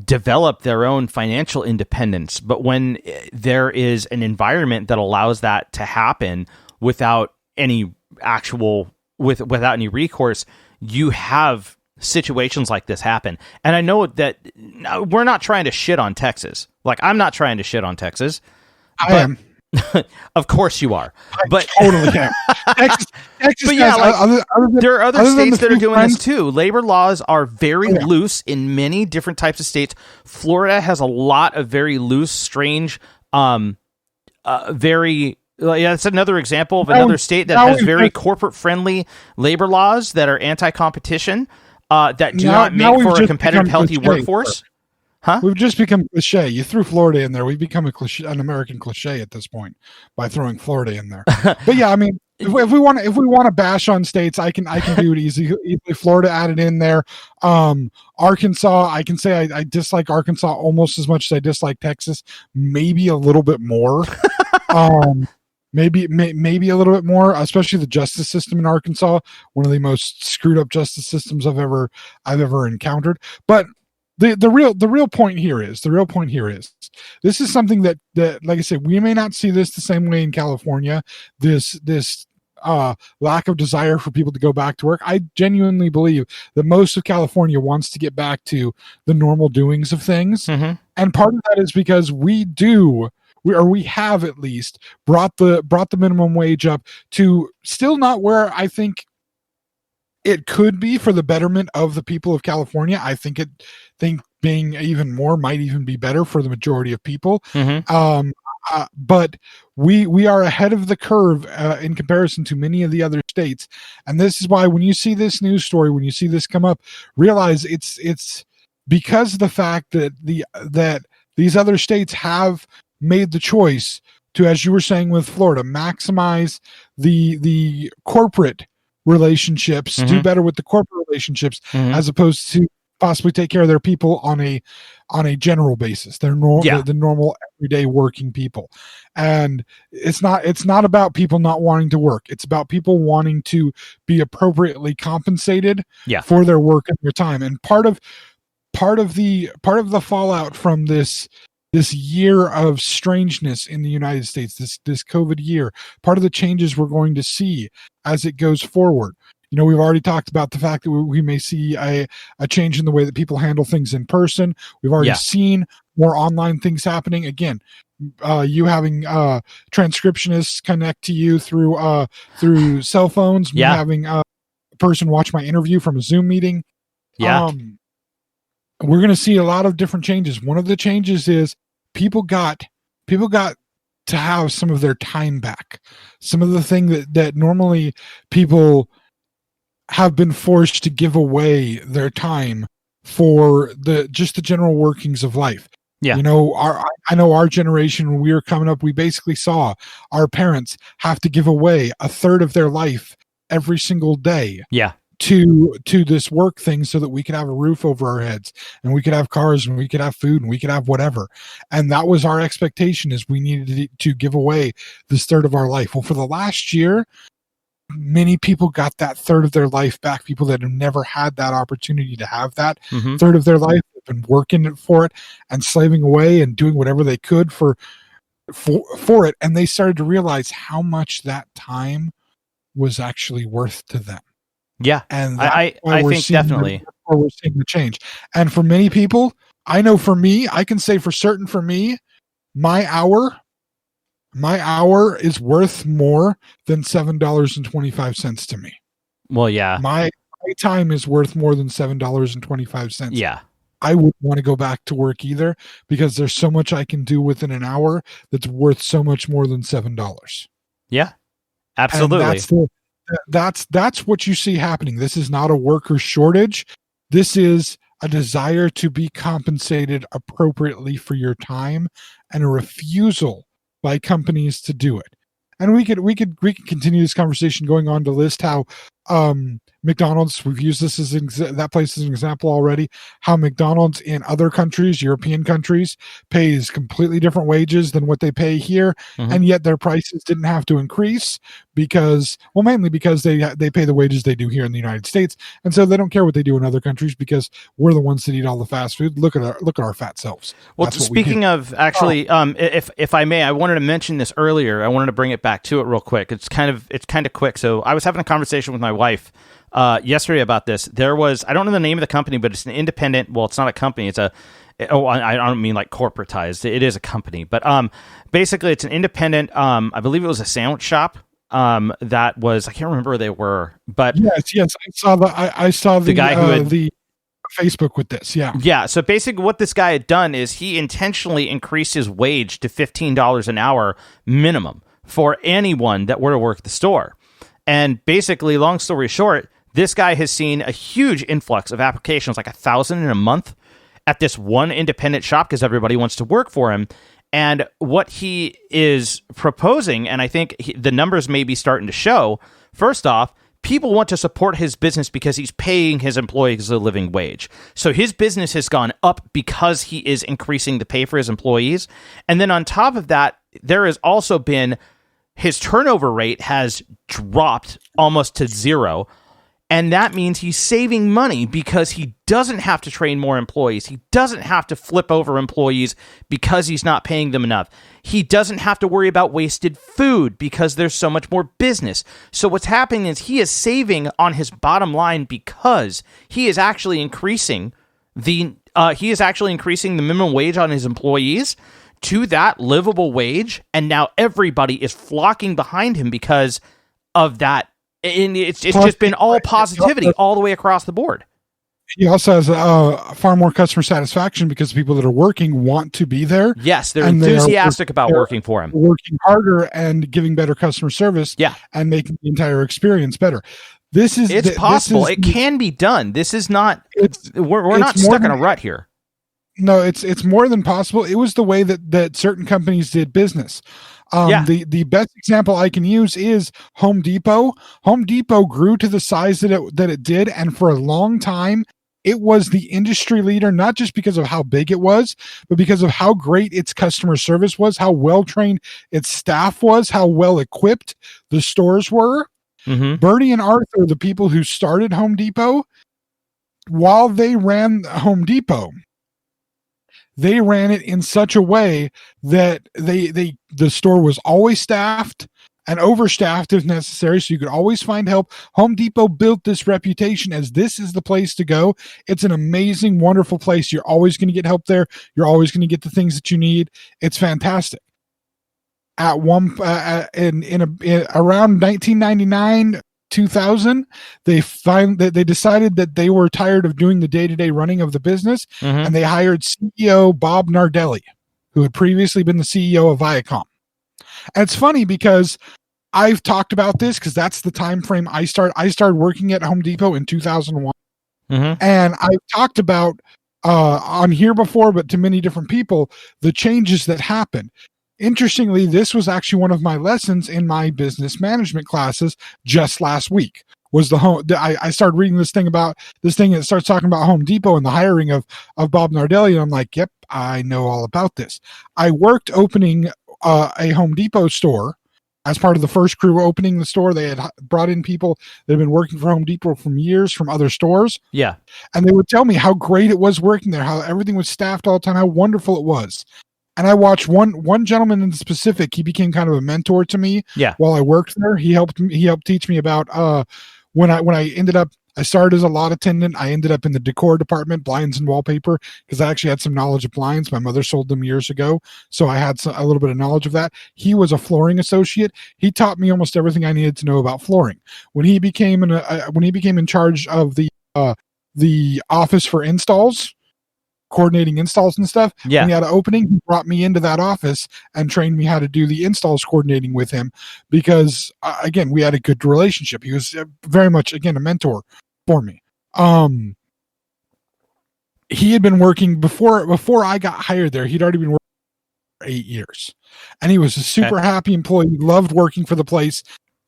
develop their own financial independence. But when there is an environment that allows that to happen without any without any recourse, you have situations like this happen. And I know that we're not trying to shit on Texas. Like, I'm not trying to shit on Texas. I am. Of course you are. But totally am. Texas but yeah, guys, there are other states that are doing friends, this too. Labor laws are very loose in many different types of states. Florida has a lot of very loose, strange, that's another example of another state that has very corporate-friendly labor laws that are anti-competition, that do not make for a competitive, healthy workforce. Huh? We've just become cliche. You threw Florida in there. We've become an American cliche at this point by throwing Florida in there. But yeah, I mean, if we want to bash on states, I can do it easily. Florida added in there. Arkansas, I can say I dislike Arkansas almost as much as I dislike Texas, maybe a little bit more. Maybe a little bit more, especially the justice system in Arkansas, one of the most screwed up justice systems I've ever encountered. But the real point here is this is something that like I said, we may not see this the same way in California, this lack of desire for people to go back to work. I genuinely believe that most of California wants to get back to the normal doings of things. Mm-hmm. And part of that is because we have at least brought the minimum wage up to still not where I think it could be for the betterment of the people of California. I think being even more might even be better for the majority of people. Mm-hmm. But we are ahead of the curve in comparison to many of the other states. And this is why when you see this news story, when you see this come up, realize it's because of the fact that that these other states have made the choice to, as you were saying with Florida, maximize the corporate relationships, Mm-hmm. do better with the corporate relationships, Mm-hmm. as opposed to possibly take care of their people on a general basis. They're the normal everyday working people. And it's not about people not wanting to work. It's about people wanting to be appropriately compensated for their work and their time. And part of the fallout from this year of strangeness in the United States, this COVID year, part of the changes we're going to see as it goes forward. You know, we've already talked about the fact that we may see a change in the way that people handle things in person. We've already seen more online things happening. Again, you having transcriptionists connect to you through cell phones. Me having a person watch my interview from a Zoom meeting. Yeah. We're going to see a lot of different changes. One of the changes is people got to have some of their time back. Some of the thing that normally people have been forced to give away their time for the general workings of life. Yeah. You know, I know our generation, when we were coming up, we basically saw our parents have to give away a third of their life every single day. Yeah. To this work thing so that we could have a roof over our heads and we could have cars and we could have food and we could have whatever. And that was our expectation, is we needed to give away this third of our life. Well, for the last year, many people got that third of their life back. People that have never had that opportunity to have that Mm-hmm. third of their life, have been working for it and slaving away and doing whatever they could for it. And they started to realize how much that time was actually worth to them. Yeah, and I think definitely we're seeing the change. And for many people, I know for me, I can say for certain for me, my hour My hour is worth more than $7.25 to me. Well, yeah. My time is worth more than $7.25. Yeah. I wouldn't want to go back to work either, because there's so much I can do within an hour that's worth so much more than $7. Yeah. Absolutely. And that's what you see happening. This is not a worker shortage. This is a desire to be compensated appropriately for your time, and a refusal by companies to do it. And we could continue this conversation going on to list how McDonald's, we've used this as that place as an example already, how McDonald's in other countries, European countries, pays completely different wages than what they pay here, and yet their prices didn't have to increase because, well, mainly because they pay the wages they do here in the United States, and so they don't care what they do in other countries because we're the ones that eat all the fast food. Look at our fat selves. Well, speaking of, actually, if I may, I wanted to mention this earlier. I wanted to bring it back to it real quick. It's kind of quick. So I was having a conversation with my wife yesterday about this. There was, I don't know the name of the company, but it's an independent. Well, it's not a company. It's I don't mean like corporatized. It is a company, but basically it's an independent. I believe it was a sandwich shop. That was, I can't remember where they were, but yes, I saw the guy who had the Facebook with this. Yeah. So basically, what this guy had done is he intentionally increased his wage to $15 an hour minimum for anyone that were to work at the store. And basically, long story short, this guy has seen a huge influx of applications, like 1,000 in a month, at this one independent shop because everybody wants to work for him. And what he is proposing, and I think the numbers may be starting to show, first off, people want to support his business because he's paying his employees a living wage. So his business has gone up because he is increasing the pay for his employees. And then on top of that, there has also been, his turnover rate has dropped almost to zero. And that means he's saving money because he doesn't have to train more employees. He doesn't have to flip over employees because he's not paying them enough. He doesn't have to worry about wasted food because there's so much more business. So what's happening is he is saving on his bottom line because he is actually increasing the minimum wage on his employees to that livable wage, and now everybody is flocking behind him because of that. And it's just been all positivity all the way across the board. He also has far more customer satisfaction because the people that are working want to be there. Yes, they're enthusiastic about working for him. Working harder and giving better customer service. Yeah. And making the entire experience better. It's possible. It can be done. This is not. We're not stuck in a rut here. No, it's more than possible. It was the way that certain companies did business. The best example I can use is Home Depot. Home Depot grew to the size that it did, and for a long time, it was the industry leader, not just because of how big it was, but because of how great its customer service was, how well trained its staff was, how well equipped the stores were. Mm-hmm. Bernie and Arthur, the people who started Home Depot, while they ran Home Depot, they ran it in such a way that the store was always staffed and overstaffed if necessary, so you could always find help. Home Depot built this reputation as this is the place to go. It's an amazing, wonderful place. You're always going to get help there. You're always going to get the things that you need. It's fantastic. At around 1999, 2000, they decided that they were tired of doing the day-to-day running of the business, and they hired CEO Bob Nardelli, who had previously been the CEO of Viacom. And it's funny because I've talked about this because that's the time frame I started working at Home Depot in 2001, and I've talked about on here before, but to many different people, the changes that happened. Interestingly, this was actually one of my lessons in my business management classes just last week. I started reading this thing that starts talking about Home Depot and the hiring of Bob Nardelli, and I'm like, yep, I know all about this. I worked opening a Home Depot store as part of the first crew opening the store. They had brought in people that had been working for Home Depot for years from other stores. Yeah. And they would tell me how great it was working there, how everything was staffed all the time, how wonderful it was. And I watched one gentleman in specific. He became kind of a mentor to me. Yeah. While I worked there, he helped teach me about when I ended up I started as a lot attendant. I ended up in the decor department, blinds and wallpaper, because I actually had some knowledge of blinds. My mother sold them years ago, so I had a little bit of knowledge of that. He was a flooring associate. He taught me almost everything I needed to know about flooring. When he became in charge of the office for installs, coordinating installs and stuff. Yeah. When he had an opening, he brought me into that office and trained me how to do the installs coordinating with him because, again, we had a good relationship. He was very much, again, a mentor for me. He had been working before I got hired there. He'd already been working for 8 years. And he was a super happy employee. He loved working for the place.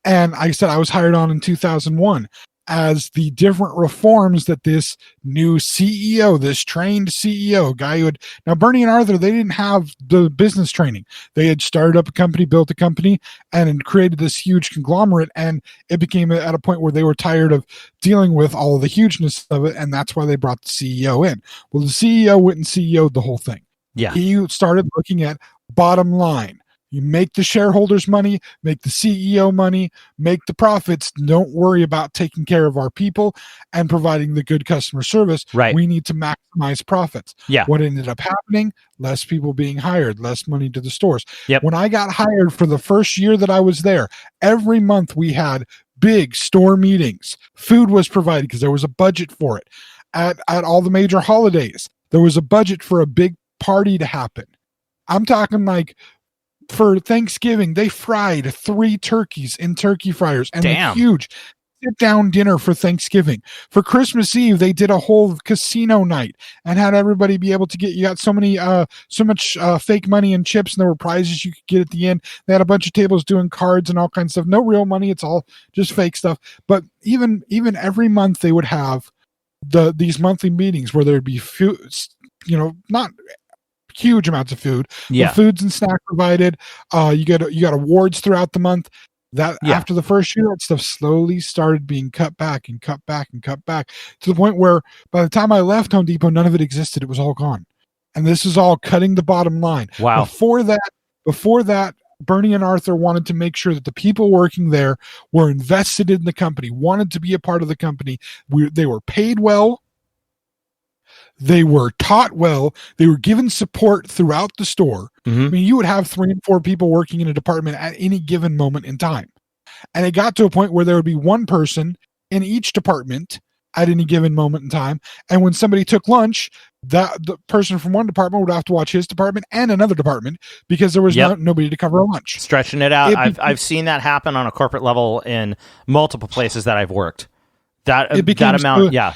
And I said I was hired on in 2001. As the different reforms that this new CEO, this trained CEO guy who had, now Bernie and Arthur, they didn't have the business training. They had started up a company, built a company, and created this huge conglomerate. And it became at a point where they were tired of dealing with all of the hugeness of it. And that's why they brought the CEO in. Well, the CEO went and CEO'd the whole thing. Yeah. He started looking at bottom line. You make the shareholders money, make the CEO money, make the profits. Don't worry about taking care of our people and providing the good customer service. Right. We need to maximize profits. Yeah. What ended up happening? Less people being hired, less money to the stores. Yep. When I got hired for the first year that I was there, every month we had big store meetings. Food was provided because there was a budget for it. At all the major holidays, there was a budget for a big party to happen. I'm talking like, for Thanksgiving, they fried 3 turkeys in turkey fryers and a huge sit-down dinner for Thanksgiving. For Christmas Eve, they did a whole casino night and had everybody be able to get. You got so much fake money and chips, and there were prizes you could get at the end. They had a bunch of tables doing cards and all kinds of stuff. No real money; it's all just fake stuff. But even every month, they would have these monthly meetings where there'd be not huge amounts of food. Yeah. Foods and snacks provided. You got awards throughout the month. After the first year, that stuff slowly started being cut back and cut back and cut back to the point where by the time I left Home Depot, none of it existed. It was all gone. And this is all cutting the bottom line. Wow. Before that, Bernie and Arthur wanted to make sure that the people working there were invested in the company, wanted to be a part of the company. They were paid well. They were taught well. They were given support throughout the store. Mm-hmm. I mean, you would have 3 and 4 people working in a department at any given moment in time. And it got to a point where there would be one person in each department at any given moment in time. And when somebody took lunch, the person from one department would have to watch his department and another department because there was nobody to cover a lunch. Stretching it out. I've seen that happen on a corporate level in multiple places that I've worked. That amount, yeah.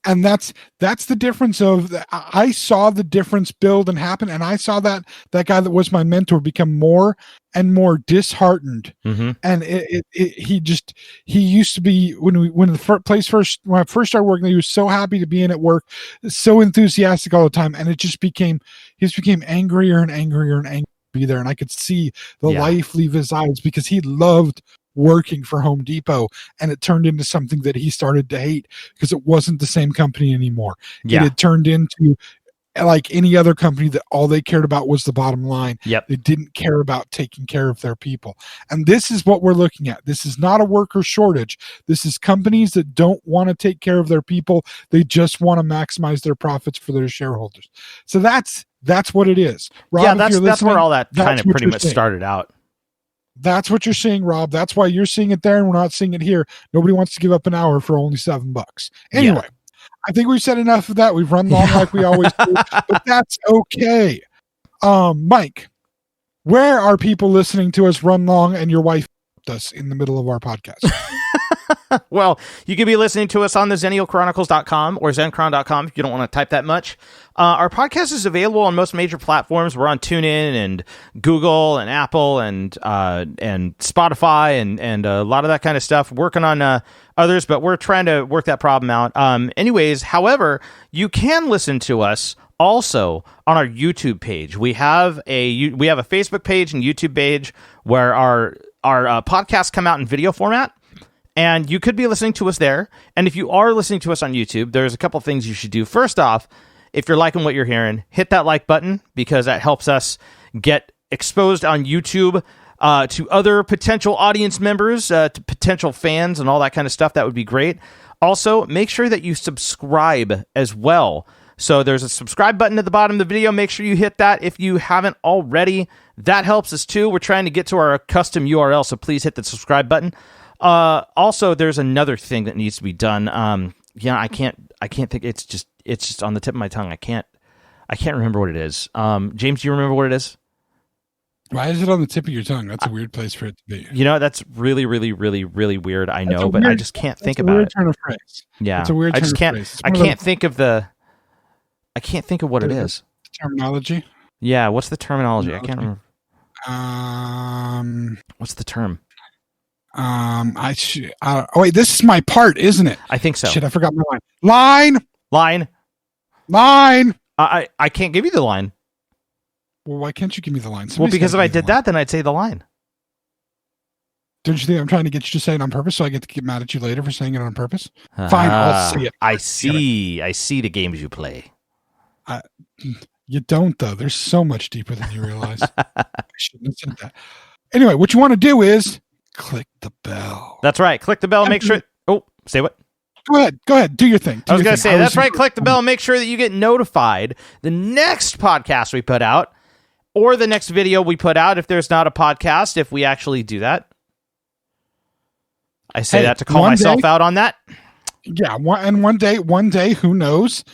And that's the difference of, I saw the difference build and happen. And I saw that guy that was my mentor become more and more disheartened. Mm-hmm. And he used to be, when I first started working, he was so happy to be in at work, so enthusiastic all the time. And he became angrier and angrier and angrier to be there. And I could see the life leave his eyes because he loved working for Home Depot, and it turned into something that he started to hate because it wasn't the same company anymore. It had turned into like any other company that all they cared about was the bottom line. Yep. They didn't care about taking care of their people. And this is what we're looking at. This is not a worker shortage. This is companies that don't want to take care of their people. They just want to maximize their profits for their shareholders. So that's what it is. Rob, that's where all that kind of pretty much started out. That's what you're seeing, Rob. That's why you're seeing it there and we're not seeing it here. Nobody wants to give up an hour for only $7. Anyway, I think we've said enough of that. We've run long like we always do, but that's okay. Mike, where are people listening to us run long and your wife us in the middle of our podcast? Well, you can be listening to us on the XennialChronicles.com or ZenChron.com if you don't want to type that much. Our podcast is available on most major platforms. We're on TuneIn and Google and Apple and Spotify and a lot of that kind of stuff. Working on others, but we're trying to work that problem out. However, you can listen to us also on our YouTube page. We have a Facebook page and YouTube page where our podcasts come out in video format. And you could be listening to us there. And if you are listening to us on YouTube, there's a couple things you should do. First off, if you're liking what you're hearing, hit that like button because that helps us get exposed on YouTube to other potential audience members, to potential fans and all that kind of stuff. That would be great. Also, make sure that you subscribe as well. So there's a subscribe button at the bottom of the video. Make sure you hit that if you haven't already. That helps us too. We're trying to get to our custom URL, so please hit the subscribe button. Also, there's another thing that needs to be done. I can't think. It's just on the tip of my tongue. I can't remember what it is. James, do you remember what it is? Why is it on the tip of your tongue? That's a weird place for it to be. That's really, really, really, really weird. I know, but I just can't think about it. Turn of phrase. Yeah, it's a weird. I just can't. I can't think of what it is. Terminology. Yeah, what's the terminology? I can't remember. What's the term? Wait, this is my part, isn't it? I think so. Shit, I forgot my line. Line. I can't give you the line. Well, why can't you give me the line? Well, because if I did that, then I'd say the line. Don't you think I'm trying to get you to say it on purpose so I get to get mad at you later for saying it on purpose? Fine, I'll say it. I see the games you play. You don't, though. There's so much deeper than you realize. I shouldn't have said that. Anyway, what you want to do is click the bell. That's right. Click the bell and make sure... Oh, say what? Go ahead. Do your thing. I was going to say, that's right. Click the bell and make sure that you get notified the next podcast we put out or the next video we put out if there's not a podcast, if we actually do that. I say that to call myself out on that. Yeah, one day, who knows?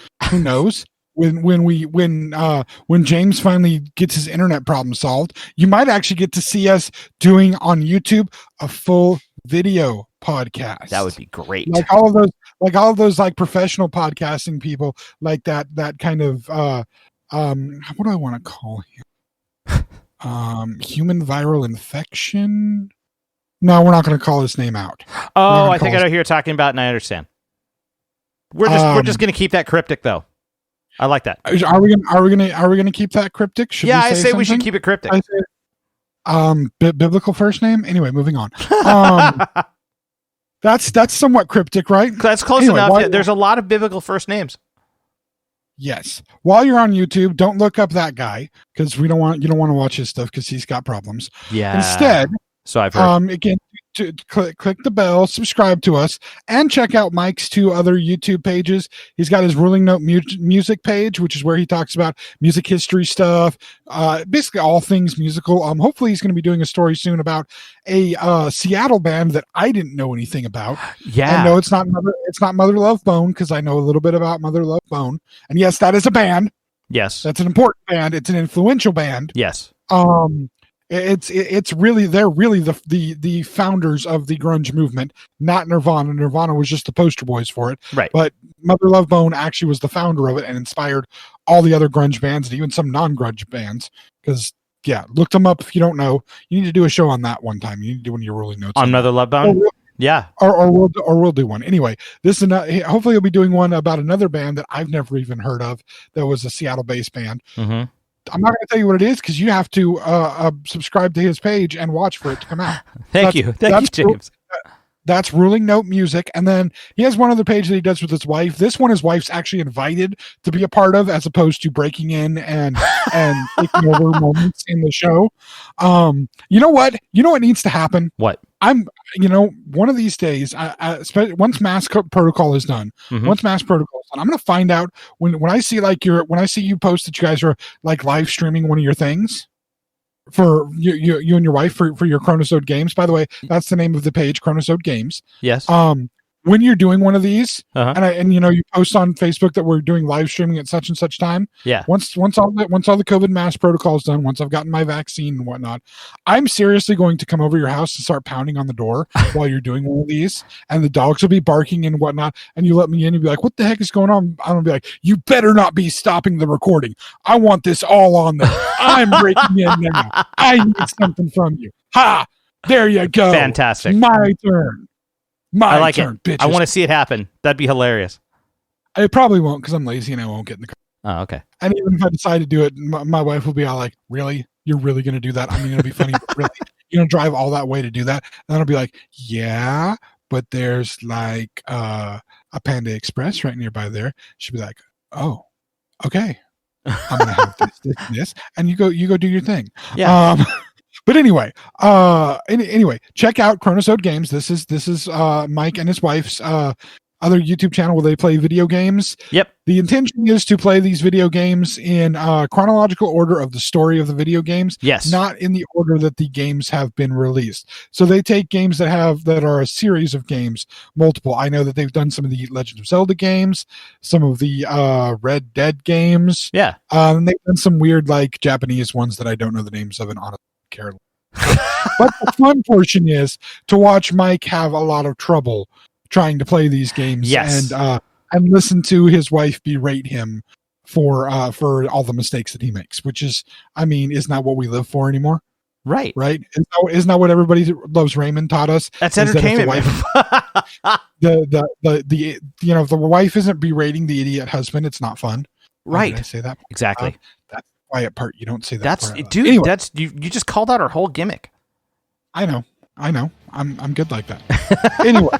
When James finally gets his internet problem solved, you might actually get to see us doing on YouTube a full video podcast. That would be great. Like all of those like professional podcasting people, like that kind of what do I want to call him? Human viral infection. No, we're not going to call his name out. Oh, I think I know who you're talking about, and I understand. We're just going to keep that cryptic, though. I like that. Are we gonna keep that cryptic? I say we should keep it cryptic. Biblical first name. Anyway, moving on. That's somewhat cryptic, right? That's close enough. There's a lot of biblical first names. Yes. While you're on YouTube, don't look up that guy because you don't want to watch his stuff because he's got problems. Yeah. Instead, so I've heard. Again, to click the bell, subscribe to us, and check out Mike's 2 other YouTube pages. He's got his Ruling Note music page, which is where he talks about music history stuff, basically all things musical. Hopefully he's going to be doing a story soon about a Seattle band that I didn't know anything about. Yeah. I know it's not Mother Love Bone because I know a little bit about Mother Love Bone. And yes, that is a band. Yes. That's an important band. It's an influential band. Yes. It's really they're really the founders of the grunge movement, not Nirvana. Nirvana was just the poster boys for it, right? But Mother Love Bone actually was the founder of it and inspired all the other grunge bands and even some non-grunge bands. Because look them up if you don't know. You need to do a show on that one time. You need to do one of your Ruling Notes on Mother Love Bone. Or we'll do one anyway. Hopefully, you'll be doing one about another band that I've never even heard of. That was a Seattle-based band. Mm-hmm. I'm not going to tell you what it is because you have to subscribe to his page and watch for it to come out. Thank you, James. That's Ruling Note Music. And then he has one other page that he does with his wife. This one his wife's actually invited to be a part of as opposed to breaking in and taking over moments in the show. You know what? You know what needs to happen? What? One of these days, once mass protocol is done, I'm going to find out when I see you post that you guys are like live streaming one of your things for you and your wife for your Chronosode games. By the way, that's the name of the page, Chronosode Games. Yes. When you're doing one of these, and you post on Facebook that we're doing live streaming at such and such time. Yeah. Once all the COVID mass protocol is done, once I've gotten my vaccine and whatnot, I'm seriously going to come over your house and start pounding on the door while you're doing one of these, and the dogs will be barking and whatnot, and you let me in and be like, "What the heck is going on?" I'm gonna be like, "You better not be stopping the recording. I want this all on there. I'm breaking in now. I need something from you. Ha! There you go. Fantastic. My turn." I like it. Bitches. I want to see it happen. That'd be hilarious. I probably won't because I'm lazy and I won't get in the car. Oh, okay. And even if I decide to do it, my wife will be all like, "Really? You're really going to do that? I mean, it'll be funny, but really? You're going to drive all that way to do that?" And I'll be like, "Yeah, but there's like a Panda Express right nearby there." She'll be like, "Oh, okay. I'm going to have this, and you go do your thing." Yeah. But anyway, check out Chronosode Games. This is Mike and his wife's other YouTube channel where they play video games. Yep. The intention is to play these video games in chronological order of the story of the video games. Yes. Not in the order that the games have been released. So they take games that are a series of games, multiple. I know that they've done some of the Legend of Zelda games, some of the Red Dead games. Yeah. And they've done some weird like Japanese ones that I don't know the names of and honestly care. But the fun portion is to watch Mike have a lot of trouble trying to play these games. Yes. And listen to his wife berate him for all the mistakes that he makes, which is, I mean, isn't that what we live for anymore? Right. Right? Isn't that what everybody loves Raymond taught us? That's Is that if entertainment. if the wife isn't berating the idiot husband, it's not fun. Why Right. did I say that? Exactly. That's the quiet part. You don't say that. That's part out loud. dude. Anyway, That's you just called out our whole gimmick. I know. I'm good like that. Anyway,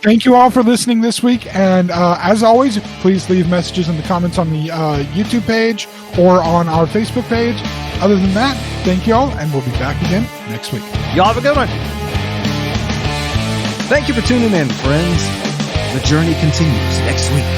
thank you all for listening this week. And as always, please leave messages in the comments on the YouTube page or on our Facebook page. Other than that, thank you all, and we'll be back again next week. Y'all have a good one. Thank you for tuning in, friends. The journey continues next week.